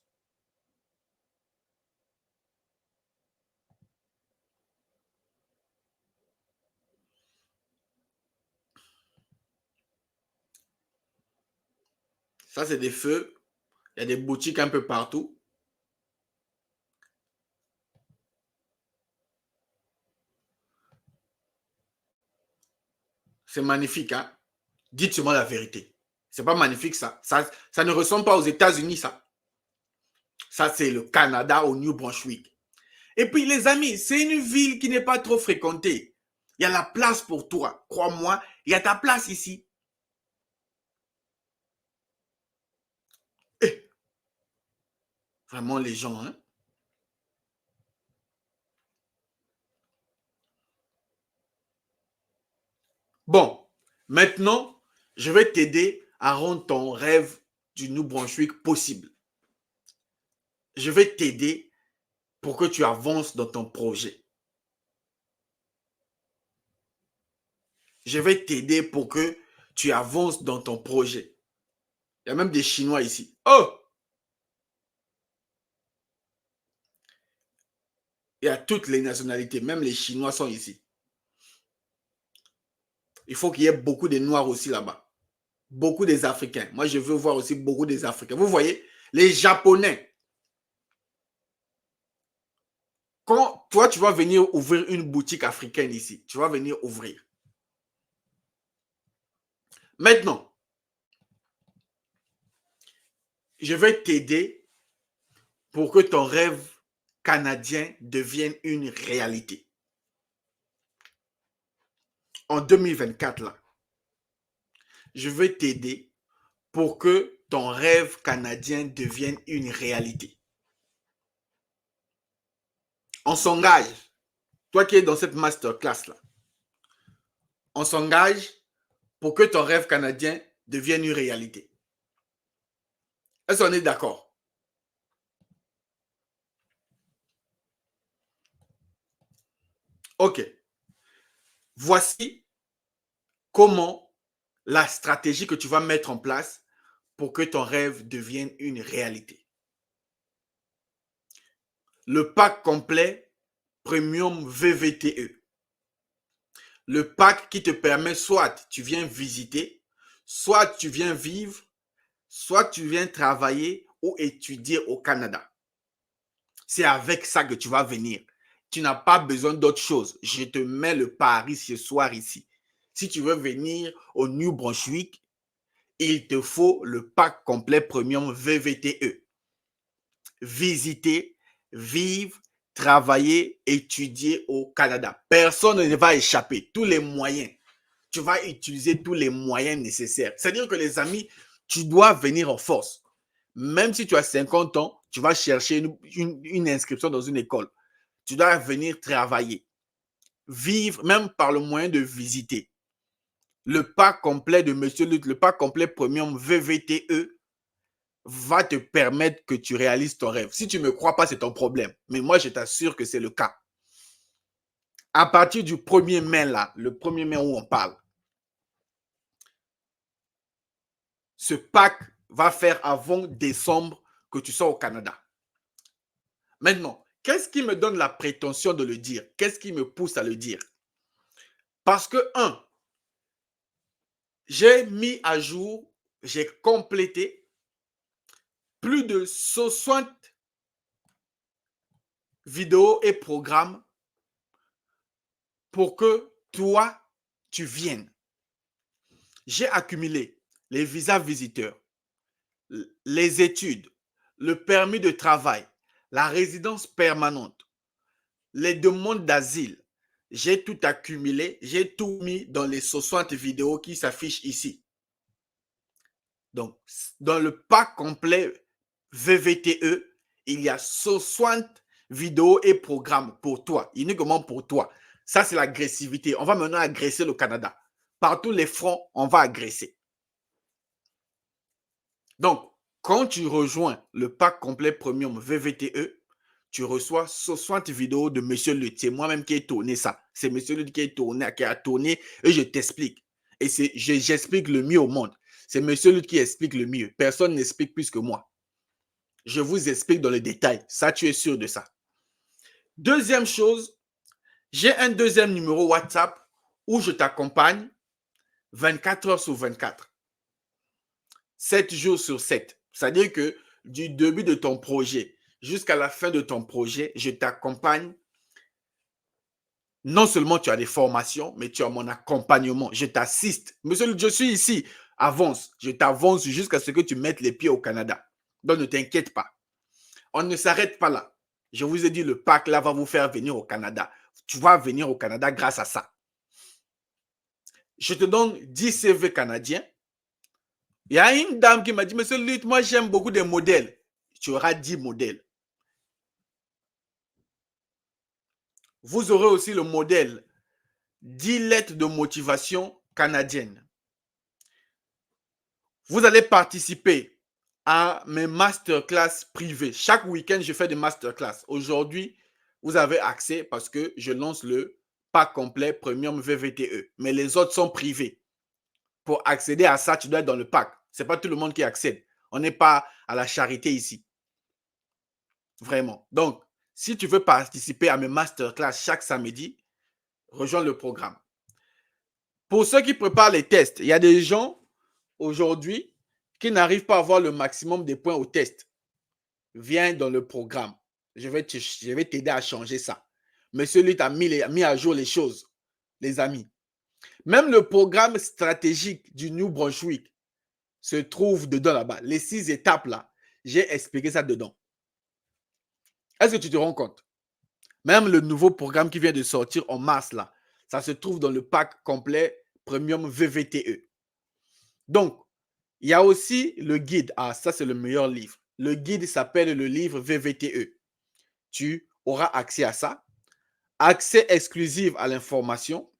Ça, c'est des feux. Il y a des boutiques un peu partout. C'est magnifique, hein? Dites-moi la vérité. C'est pas magnifique, ça. Ça ne ressemble pas aux États-Unis, ça. Ça, c'est le Canada au New Brunswick. Et puis, les amis, c'est une ville qui n'est pas trop fréquentée. Il y a la place pour toi. Crois-moi, il y a ta place ici. Et vraiment, les gens, hein? Bon, maintenant, je vais t'aider à rendre ton rêve du New Brunswick possible. Je vais t'aider pour que tu avances dans ton projet. Je vais t'aider pour que tu avances dans ton projet. Il y a même des Chinois ici. Oh! Il y a toutes les nationalités, même les Chinois sont ici. Il faut qu'il y ait beaucoup de Noirs aussi là-bas. Beaucoup des Africains. Moi, je veux voir aussi beaucoup des Africains. Vous voyez, les Japonais. Quand toi, tu vas venir ouvrir une boutique africaine ici, tu vas venir ouvrir. Maintenant, je vais t'aider pour que ton rêve canadien devienne une réalité. En 2024, là, je vais t'aider pour que ton rêve canadien devienne une réalité. On s'engage. Toi qui es dans cette masterclass-là, on s'engage pour que ton rêve canadien devienne une réalité. Est-ce qu'on est d'accord? OK. Voici comment la stratégie que tu vas mettre en place pour que ton rêve devienne une réalité. Le pack complet Premium VVTE. Le pack qui te permet soit tu viens visiter, soit tu viens vivre, soit tu viens travailler ou étudier au Canada. C'est avec ça que tu vas venir. Tu n'as pas besoin d'autre chose. Je te mets le pari ce soir ici. Si tu veux venir au New Brunswick, il te faut le pack complet premium VVTE. Visiter, vivre, travailler, étudier au Canada. Personne ne va échapper. Tous les moyens. Tu vas utiliser tous les moyens nécessaires. C'est-à-dire que les amis, tu dois venir en force. Même si tu as 50 ans, tu vas chercher une inscription dans une école. Tu dois venir travailler, vivre, même par le moyen de visiter. Le pack complet de Monsieur Lutte, le pack complet premium VVTE va te permettre que tu réalises ton rêve. Si tu ne me crois pas, c'est ton problème. Mais moi, je t'assure que c'est le cas. À partir du 1er mai, là, le 1er mai où on parle, ce pack va faire avant décembre que tu sois au Canada. Maintenant, qu'est-ce qui me donne la prétention de le dire? Qu'est-ce qui me pousse à le dire? Parce que, j'ai mis à jour, j'ai complété plus de 60 vidéos et programmes pour que toi, tu viennes. J'ai accumulé les visas visiteurs, les études, le permis de travail, la résidence permanente, les demandes d'asile. J'ai tout accumulé, j'ai tout mis dans les 60 vidéos qui s'affichent ici. Donc, dans le pack complet VVTE, il y a 60 vidéos et programmes pour toi, uniquement pour toi. Ça, c'est l'agressivité. On va maintenant agresser le Canada. Par tous les fronts, on va agresser. Donc, quand tu rejoins le pack complet premium VVTE, tu reçois 60 vidéos de Monsieur Lutte. C'est moi-même qui ai tourné ça. C'est Monsieur Lutte qui a tourné et je t'explique. Et j'explique le mieux au monde. C'est Monsieur Lutte qui explique le mieux. Personne n'explique plus que moi. Je vous explique dans les détails. Ça, tu es sûr de ça. Deuxième chose, j'ai un deuxième numéro WhatsApp où je t'accompagne 24 heures sur 24. 7 jours sur 7. C'est-à-dire que du début de ton projet jusqu'à la fin de ton projet, je t'accompagne. Non seulement tu as des formations, mais tu as mon accompagnement. Je t'assiste. Monsieur, je suis ici. Avance. Je t'avance jusqu'à ce que tu mettes les pieds au Canada. Donc, ne t'inquiète pas. On ne s'arrête pas là. Je vous ai dit, le pack là va vous faire venir au Canada. Tu vas venir au Canada grâce à ça. Je te donne 10 CV canadiens. Il y a une dame qui m'a dit, Monsieur Lutte, moi j'aime beaucoup des modèles. Tu auras 10 modèles. Vous aurez aussi le modèle 10 lettres de motivation canadienne. Vous allez participer à mes masterclass privées. Chaque week-end, je fais des masterclass. Aujourd'hui, vous avez accès parce que je lance le pack complet premium VVTE. Mais les autres sont privés. Pour accéder à ça, tu dois être dans le pack. Ce n'est pas tout le monde qui accède. On n'est pas à la charité ici. Vraiment. Donc, si tu veux participer à mes masterclass chaque samedi, rejoins le programme. Pour ceux qui préparent les tests, il y a des gens aujourd'hui qui n'arrivent pas à avoir le maximum des points au test. Viens dans le programme. Je vais t'aider à changer ça. Monsieur Lutte a mis à jour les choses, les amis. Même le programme stratégique du New Brunswick se trouve dedans là-bas. Les 6 étapes là, j'ai expliqué ça dedans. Est-ce que tu te rends compte? Même le nouveau programme qui vient de sortir en mars là, ça se trouve dans le pack complet premium VVTE. Donc, il y a aussi le guide. Ah, ça, c'est le meilleur livre. Le guide s'appelle le livre VVTE. Tu auras accès à ça. Accès exclusif à l'information.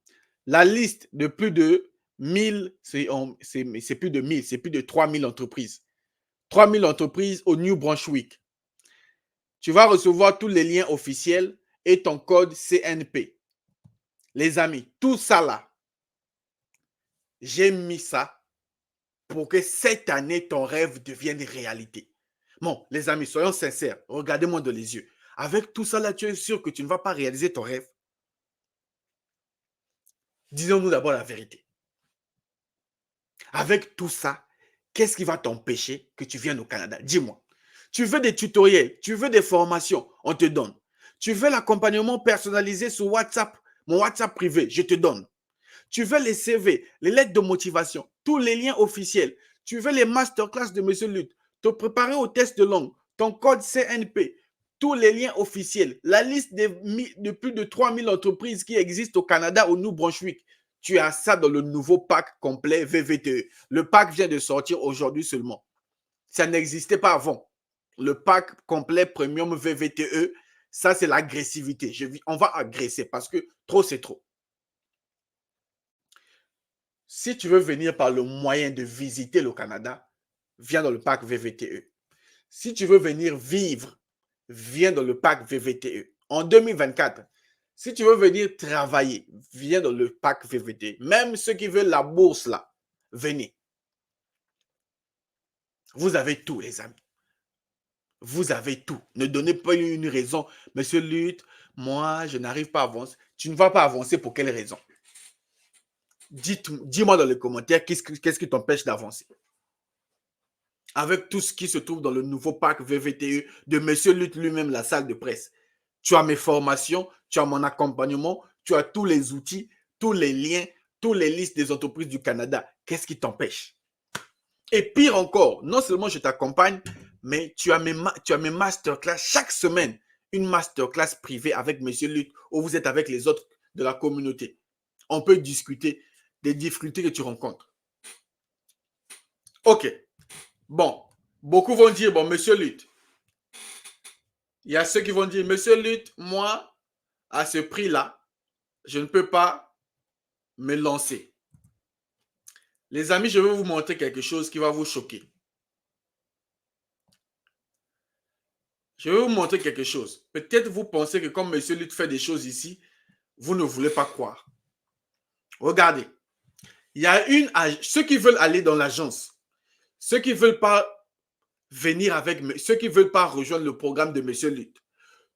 La liste de plus de 1000, c'est plus de 1000, c'est plus de 3000 entreprises. 3000 entreprises au New Brunswick. Tu vas recevoir tous les liens officiels et ton code CNP. Les amis, tout ça là, j'ai mis ça pour que cette année, ton rêve devienne réalité. Bon, les amis, soyons sincères. Regardez-moi dans les yeux. Avec tout ça là, tu es sûr que tu ne vas pas réaliser ton rêve? Disons-nous d'abord la vérité. Avec tout ça, qu'est-ce qui va t'empêcher que tu viennes au Canada? Dis-moi. Tu veux des tutoriels, tu veux des formations, on te donne. Tu veux l'accompagnement personnalisé sur WhatsApp, mon WhatsApp privé, je te donne. Tu veux les CV, les lettres de motivation, tous les liens officiels. Tu veux les masterclass de M. Lutte, te préparer au test de langue, ton code CNP, tous les liens officiels, la liste de plus de 3000 entreprises qui existent au Canada, au Nouveau-Brunswick. Tu as ça dans le nouveau pack complet VVTE. Le pack vient de sortir aujourd'hui seulement. Ça n'existait pas avant. Le pack complet premium VVTE, ça c'est l'agressivité. On va agresser parce que trop c'est trop. Si tu veux venir par le moyen de visiter le Canada, viens dans le pack VVTE. Si tu veux venir vivre, viens dans le pack VVTE. En 2024, si tu veux venir travailler, viens dans le pack VVTE. Même ceux qui veulent la bourse là, venez. Vous avez tout, les amis. Vous avez tout. Ne donnez pas une raison. Monsieur Lutte, moi, je n'arrive pas à avancer. Tu ne vas pas avancer pour quelle raison? Dis-moi dans les commentaires qu'est-ce qui t'empêche d'avancer. Avec tout ce qui se trouve dans le nouveau pack VVTE de Monsieur Lutte lui-même, la salle de presse. Tu as mes formations, tu as mon accompagnement, tu as tous les outils, tous les liens, toutes les listes des entreprises du Canada. Qu'est-ce qui t'empêche? Et pire encore, non seulement je t'accompagne, mais tu as mes masterclass chaque semaine. Une masterclass privée avec Monsieur Lutte où vous êtes avec les autres de la communauté. On peut discuter des difficultés que tu rencontres. Ok. Bon, beaucoup vont dire, bon, Monsieur Lutte, il y a ceux qui vont dire, Monsieur Lutte, moi, à ce prix-là, je ne peux pas me lancer. Les amis, je vais vous montrer quelque chose qui va vous choquer. Je vais vous montrer quelque chose. Peut-être vous pensez que comme Monsieur Lutte fait des choses ici, vous ne voulez pas croire. Regardez, il y a ceux qui veulent aller dans l'agence, ceux qui ne veulent pas venir avec, ceux qui ne veulent pas rejoindre le programme de Monsieur Lutte.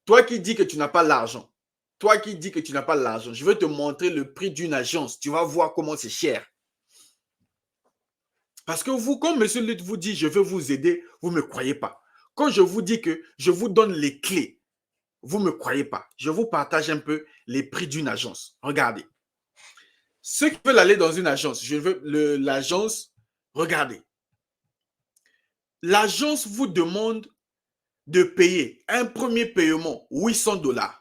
Toi qui dis que tu n'as pas l'argent, je vais te montrer le prix d'une agence. Tu vas voir comment c'est cher. Parce que vous, quand M. Lutte vous dit, je veux vous aider, vous ne me croyez pas. Quand je vous dis que je vous donne les clés, vous ne me croyez pas. Je vous partage un peu les prix d'une agence. Regardez. Ceux qui veulent aller dans une agence, je veux l'agence, regardez. L'agence vous demande de payer un premier paiement, $800.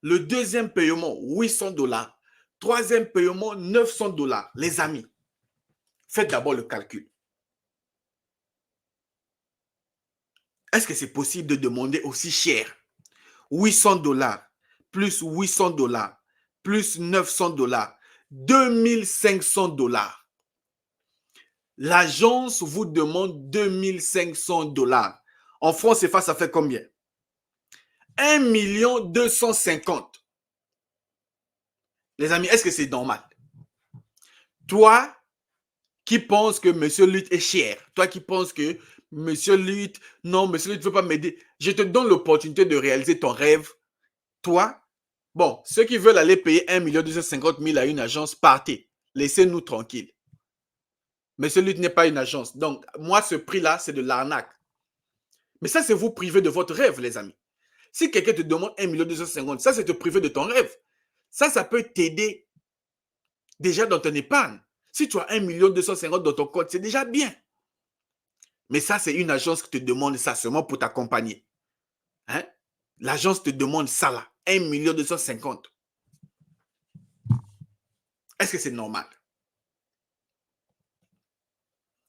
Le deuxième paiement, $800. Troisième paiement, $900. Les amis, faites d'abord le calcul. Est-ce que c'est possible de demander aussi cher? $800 plus $800 plus $900, $2500. L'agence vous demande $2500. En France CFA, ça fait combien? 1 250 000. Les amis, est-ce que c'est normal? Toi qui penses que M. Lutte est cher, toi qui penses que M. Lutte, non, M. Lutte ne veut pas m'aider, je te donne l'opportunité de réaliser ton rêve. Toi, bon, ceux qui veulent aller payer 1 250 000 à une agence, partez. Laissez-nous tranquilles. M. Lutte n'est pas une agence. Donc, moi, ce prix-là, c'est de l'arnaque. Mais ça, c'est vous priver de votre rêve, les amis. Si quelqu'un te demande 1 250 000, ça, c'est te priver de ton rêve. Ça peut t'aider déjà dans ton épargne. Si tu as 1 250 000 dans ton compte, c'est déjà bien. Mais ça, c'est une agence qui te demande ça seulement pour t'accompagner. Hein? L'agence te demande ça là, 1 250 000. Est-ce que c'est normal?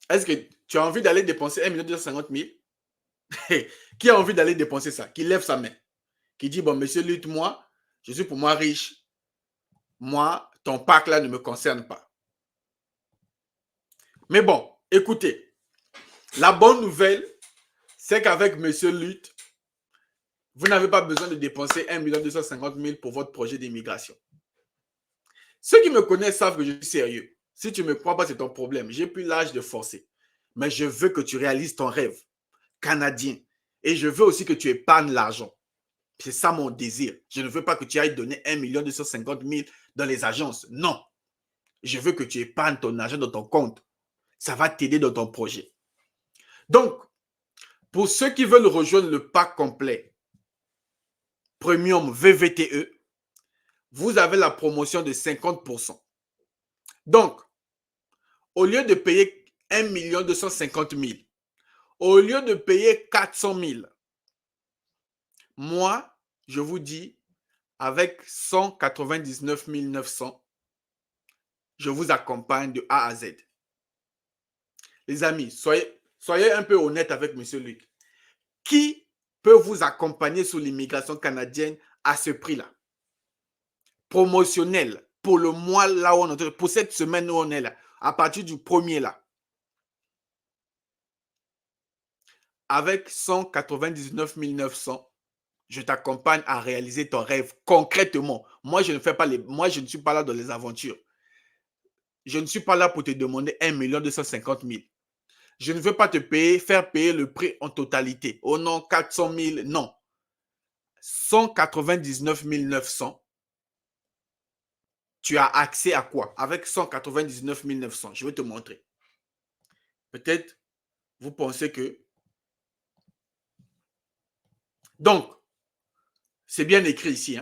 Est-ce que tu as envie d'aller dépenser 1 250 000? Qui a envie d'aller dépenser ça? Qui lève sa main? Qui dit, bon, monsieur Lutte, moi, je suis pour moi riche. Moi, ton pack là ne me concerne pas. Mais bon, écoutez, la bonne nouvelle, c'est qu'avec monsieur Lutte, vous n'avez pas besoin de dépenser 1 250 000 pour votre projet d'immigration. Ceux qui me connaissent savent que je suis sérieux. Si tu ne me crois pas, c'est ton problème. J'ai plus l'âge de forcer. Mais je veux que tu réalises ton rêve canadien. Et je veux aussi que tu épargnes l'argent. C'est ça mon désir. Je ne veux pas que tu ailles donner 1 250 000 dans les agences. Non. Je veux que tu épargnes ton argent dans ton compte. Ça va t'aider dans ton projet. Donc, pour ceux qui veulent rejoindre le pack complet Premium VVTE, vous avez la promotion de 50%. Donc, au lieu de payer 1 250 000, au lieu de payer 400 000, moi, je vous dis, avec 199 900, je vous accompagne de A à Z. Les amis, soyez un peu honnêtes avec M. Luc. Qui peut vous accompagner sur l'immigration canadienne à ce prix-là? Promotionnel pour le mois là où on est, pour cette semaine où on est là, à partir du 1er là. Avec 199 900, je t'accompagne à réaliser ton rêve concrètement. Moi, je ne suis pas là dans les aventures. Je ne suis pas là pour te demander 1 250 000. Je ne veux pas te faire payer le prix en totalité. Oh non, 400 000, non. 199 900. Tu as accès à quoi? Avec 199 900, je vais te montrer. Peut-être, vous pensez que... Donc, c'est bien écrit ici.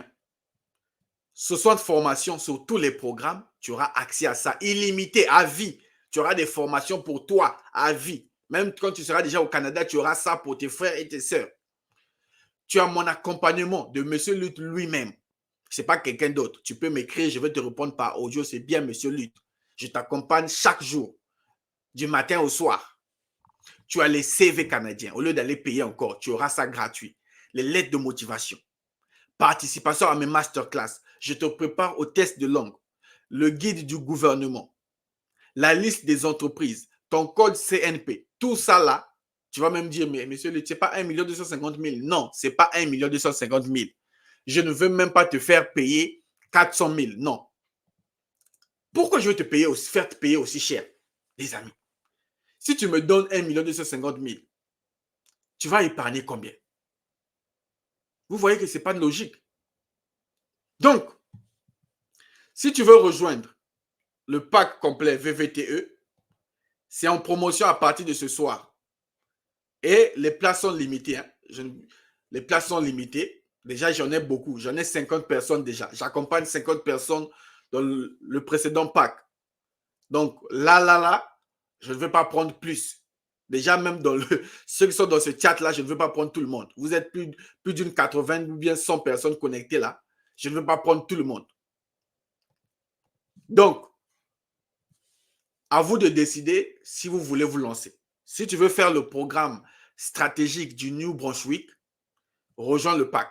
60 formations sur tous les programmes, tu auras accès à ça, illimité, à vie. Tu auras des formations pour toi, à vie. Même quand tu seras déjà au Canada, tu auras ça pour tes frères et tes sœurs. Tu as mon accompagnement de M. Lutte lui-même. Ce n'est pas quelqu'un d'autre. Tu peux m'écrire, je vais te répondre par audio. C'est bien M. Lutte. Je t'accompagne chaque jour, du matin au soir. Tu as les CV canadiens. Au lieu d'aller payer encore, tu auras ça gratuit. Les lettres de motivation. Participation à mes masterclass. Je te prépare au test de langue. Le guide du gouvernement. La liste des entreprises. Ton code CNP. Tout ça là, tu vas même dire, mais monsieur, ce n'est pas 1 250 000. Non, ce n'est pas 1 250 000. Je ne veux même pas te faire payer 400 000. Non. Pourquoi je veux faire te payer aussi cher, les amis? Si tu me donnes 1 250 000, tu vas épargner combien? Vous voyez que ce n'est pas de logique. Donc, si tu veux rejoindre le pack complet VVTE, c'est en promotion à partir de ce soir. Et les places sont limitées. Les places sont limitées. Déjà, j'en ai beaucoup. J'en ai 50 personnes déjà. J'accompagne 50 personnes dans le précédent pack. Donc, là, je ne veux pas prendre plus. Déjà, même dans ceux qui sont dans ce chat-là, je ne veux pas prendre tout le monde. Vous êtes plus d'une 80 ou bien 100 personnes connectées là. Je ne veux pas prendre tout le monde. Donc, à vous de décider si vous voulez vous lancer. Si tu veux faire le programme stratégique du New Brunswick, rejoins le pack.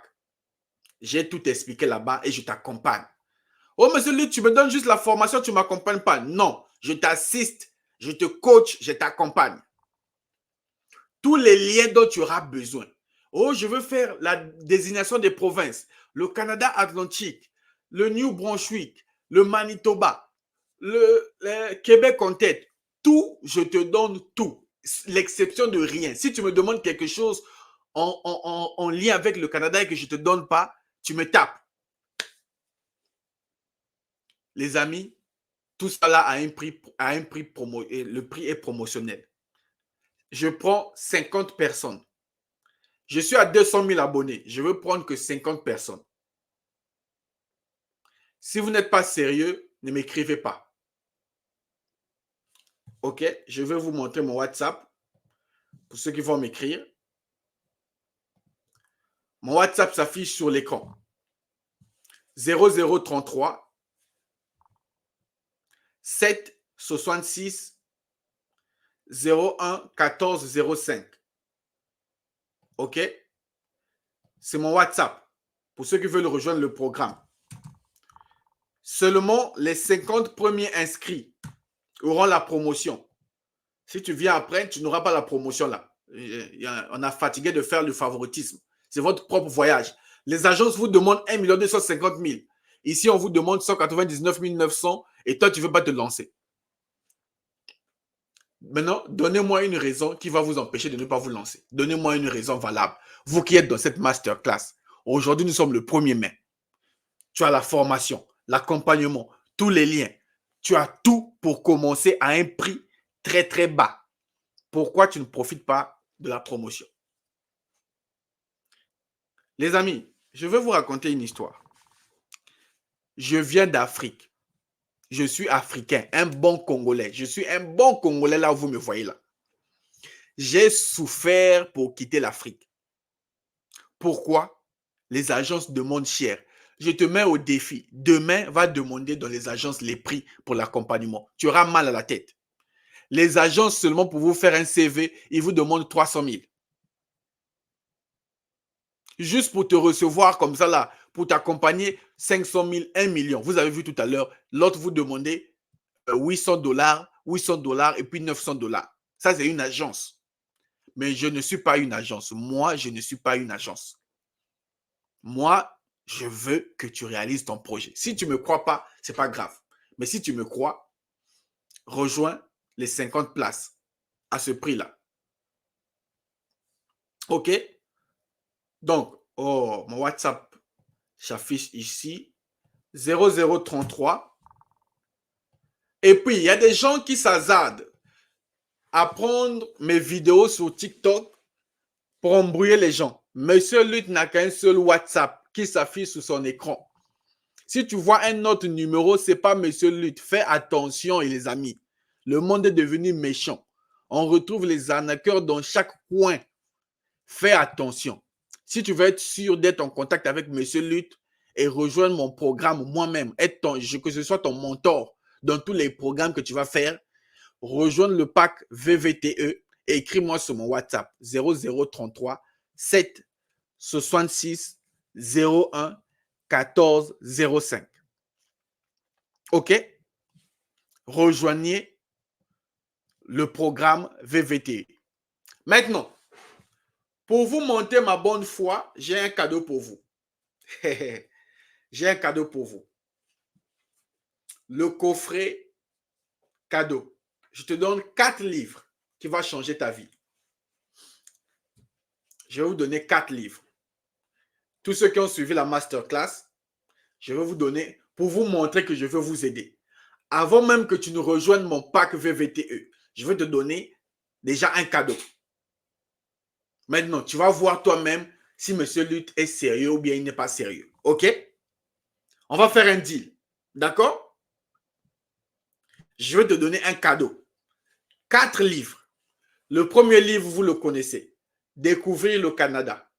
J'ai tout expliqué là-bas et je t'accompagne. Oh, monsieur Luc, tu me donnes juste la formation, tu ne m'accompagnes pas. Non, je t'assiste, je te coach, je t'accompagne. Tous les liens dont tu auras besoin. Oh, je veux faire la désignation des provinces, le Canada Atlantique, le New Brunswick, le Manitoba, le Québec en tête. Tout, je te donne tout, l'exception de rien. Si tu me demandes quelque chose en lien avec le Canada et que je ne te donne pas, tu me tapes. Les amis, tout ça là a un prix le prix est promotionnel. Je prends 50 personnes. Je suis à 200 000 abonnés. Je veux prendre que 50 personnes. Si vous n'êtes pas sérieux, ne m'écrivez pas. OK? Je vais vous montrer mon WhatsApp pour ceux qui vont m'écrire. Mon WhatsApp s'affiche sur l'écran. 0033 766 01 14 05. OK? C'est mon WhatsApp pour ceux qui veulent rejoindre le programme. Seulement les 50 premiers inscrits auront la promotion. Si tu viens après, tu n'auras pas la promotion là. On a fatigué de faire le favoritisme. C'est votre propre voyage. Les agences vous demandent 1 250 000. Ici, on vous demande 199 900 et toi, tu ne veux pas te lancer. Maintenant, donnez-moi une raison qui va vous empêcher de ne pas vous lancer. Donnez-moi une raison valable. Vous qui êtes dans cette masterclass, aujourd'hui, nous sommes le 1er mai. Tu as la formation, l'accompagnement, tous les liens. Tu as tout pour commencer à un prix très, très bas. Pourquoi tu ne profites pas de la promotion? Les amis, je vais vous raconter une histoire. Je viens d'Afrique. Je suis africain, un bon Congolais. Je suis un bon Congolais là où vous me voyez là. J'ai souffert pour quitter l'Afrique. Pourquoi? Les agences demandent cher. Je te mets au défi. Demain, va demander dans les agences les prix pour l'accompagnement. Tu auras mal à la tête. Les agences, seulement pour vous faire un CV, ils vous demandent 300 000. Juste pour te recevoir comme ça là, pour t'accompagner, 500 000, 1 million. Vous avez vu tout à l'heure, l'autre vous demandait 800 $, et puis 900 $. Ça, c'est une agence. Mais je ne suis pas une agence. Moi, je ne suis pas une agence. Moi, je veux que tu réalises ton projet. Si tu ne me crois pas, ce n'est pas grave. Mais si tu me crois, rejoins les 50 places à ce prix-là. OK? Donc, oh, mon WhatsApp s'affiche ici. 0033. Et puis, il y a des gens qui s'hasardent à prendre mes vidéos sur TikTok pour embrouiller les gens. Monsieur Lutte n'a qu'un seul WhatsApp qui s'affiche sur son écran. Si tu vois un autre numéro, ce n'est pas Monsieur Lutte. Fais attention, les amis. Le monde est devenu méchant. On retrouve les arnaqueurs dans chaque coin. Fais attention. Si tu veux être sûr d'être en contact avec Monsieur Lutte et rejoindre mon programme moi-même, que ce soit ton mentor dans tous les programmes que tu vas faire, rejoindre le pack VVTE et écris-moi sur mon WhatsApp 0033 7 66 01 14 05. OK? Rejoignez le programme VVTE. Maintenant, pour vous monter ma bonne foi, j'ai un cadeau pour vous. J'ai un cadeau pour vous. Le coffret cadeau. Je te donne 4 livres qui vont changer ta vie. Je vais vous donner 4 livres. Tous ceux qui ont suivi la masterclass, je vais vous donner pour vous montrer que je veux vous aider. Avant même que tu ne rejoignes mon pack VVTE, je vais te donner déjà un cadeau. Maintenant, tu vas voir toi-même si M. Lutte est sérieux ou bien il n'est pas sérieux. OK? On va faire un deal. D'accord? Je vais te donner un cadeau. 4 livres. Le premier livre, vous le connaissez. Découvrir le Canada.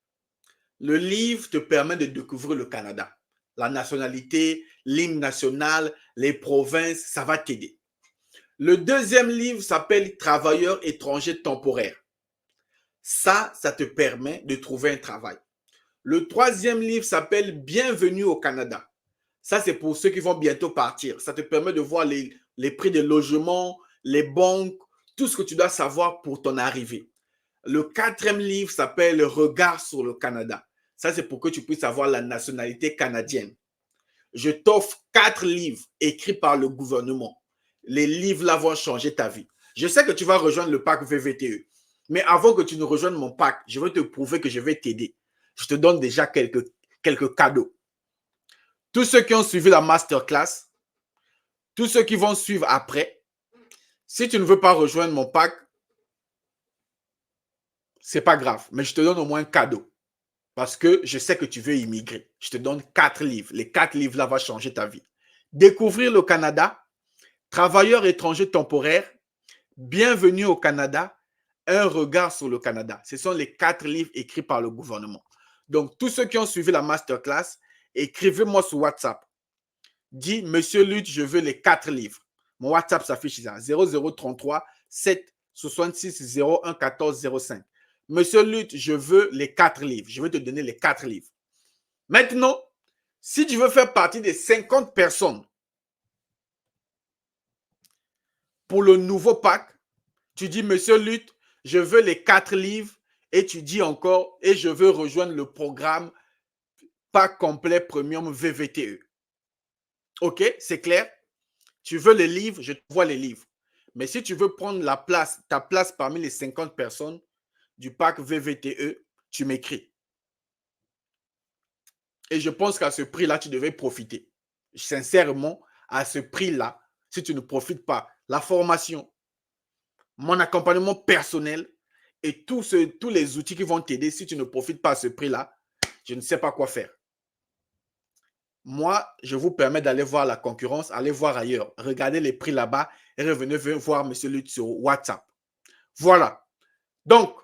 Le livre te permet de découvrir le Canada. La nationalité, l'hymne national, les provinces, ça va t'aider. Le deuxième livre s'appelle Travailleurs étrangers temporaires. Ça te permet de trouver un travail. Le troisième livre s'appelle Bienvenue au Canada. Ça, c'est pour ceux qui vont bientôt partir. Ça te permet de voir les prix des logements, les banques, tout ce que tu dois savoir pour ton arrivée. Le quatrième livre s'appelle Regard sur le Canada. Ça, c'est pour que tu puisses avoir la nationalité canadienne. Je t'offre 4 livres écrits par le gouvernement. Les livres-là vont changer ta vie. Je sais que tu vas rejoindre le pack VVTE. Mais avant que tu ne rejoignes mon pack, je vais te prouver que je vais t'aider. Je te donne déjà quelques cadeaux. Tous ceux qui ont suivi la masterclass, tous ceux qui vont suivre après, si tu ne veux pas rejoindre mon pack, c'est pas grave, mais je te donne au moins un cadeau. Parce que je sais que tu veux immigrer. Je te donne 4 livres. Les 4 livres-là vont changer ta vie. Découvrir le Canada, Travailleurs étrangers temporaires, Bienvenue au Canada, Un regard sur le Canada. Ce sont les 4 livres écrits par le gouvernement. Donc, tous ceux qui ont suivi la masterclass, écrivez-moi sur WhatsApp. Dis, Monsieur Lutte, je veux les 4 livres. Mon WhatsApp s'affiche ici, 0033 7 66 01 14 05. Monsieur Lutte, je veux les 4 livres. Je vais te donner les 4 livres. Maintenant, si tu veux faire partie des 50 personnes pour le nouveau pack, tu dis, Monsieur Lutte, je veux les 4 livres et tu dis encore, et je veux rejoindre le programme pack complet premium VVTE. OK, c'est clair? Tu veux les livres, je te vois les livres. Mais si tu veux prendre ta place parmi les 50 personnes du pack VVTE, tu m'écris. Et je pense qu'à ce prix-là, tu devais profiter. Sincèrement, à ce prix-là, si tu ne profites pas. La formation, mon accompagnement personnel et tous les outils qui vont t'aider, si tu ne profites pas à ce prix-là, je ne sais pas quoi faire. Moi, je vous permets d'aller voir la concurrence, aller voir ailleurs. Regardez les prix là-bas et revenez voir M. Lutte sur WhatsApp. Voilà. Donc,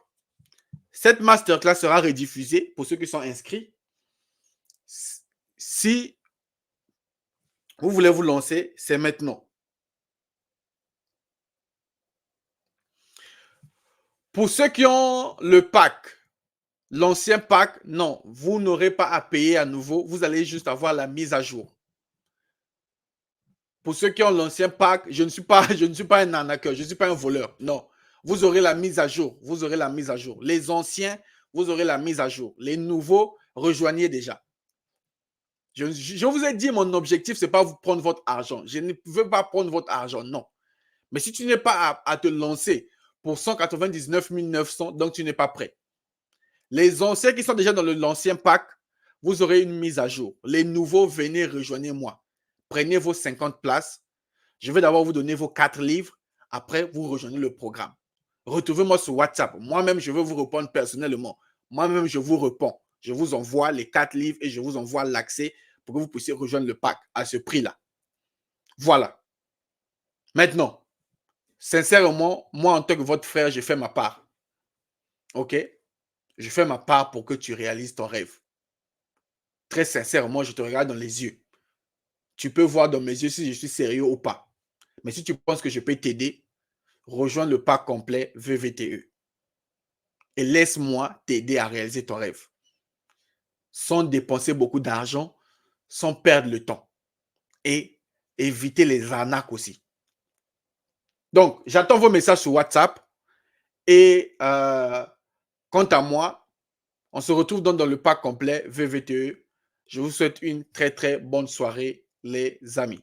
cette masterclass sera rediffusée pour ceux qui sont inscrits. Si vous voulez vous lancer, c'est maintenant. Pour ceux qui ont le pack, l'ancien pack, non, vous n'aurez pas à payer à nouveau. Vous allez juste avoir la mise à jour. Pour ceux qui ont l'ancien pack, je ne suis pas un arnaqueur, je ne suis pas un voleur. Non. Vous aurez la mise à jour. Vous aurez la mise à jour. Les anciens, vous aurez la mise à jour. Les nouveaux, rejoignez déjà. Je vous ai dit, mon objectif, ce n'est pas vous prendre votre argent. Je ne veux pas prendre votre argent, non. Mais si tu n'es pas à te lancer pour 199 900, donc tu n'es pas prêt. Les anciens qui sont déjà dans l'ancien pack, vous aurez une mise à jour. Les nouveaux, venez, rejoignez-moi. Prenez vos 50 places. Je vais d'abord vous donner vos 4 livres. Après, vous rejoignez le programme. Retrouvez-moi sur WhatsApp. Moi-même, je vais vous répondre personnellement. Moi-même, je vous réponds. Je vous envoie les 4 livres et je vous envoie l'accès pour que vous puissiez rejoindre le pack à ce prix-là. Voilà. Maintenant, sincèrement, moi, en tant que votre frère, j'ai fait ma part. OK? Je fais ma part pour que tu réalises ton rêve. Très sincèrement, je te regarde dans les yeux. Tu peux voir dans mes yeux si je suis sérieux ou pas. Mais si tu penses que je peux t'aider, rejoins le pack complet VVTE. Et laisse-moi t'aider à réaliser ton rêve. Sans dépenser beaucoup d'argent, sans perdre le temps. Et éviter les arnaques aussi. Donc, j'attends vos messages sur WhatsApp. Et quant à moi, on se retrouve donc dans le pack complet VVTE. Je vous souhaite une très, très bonne soirée, les amis.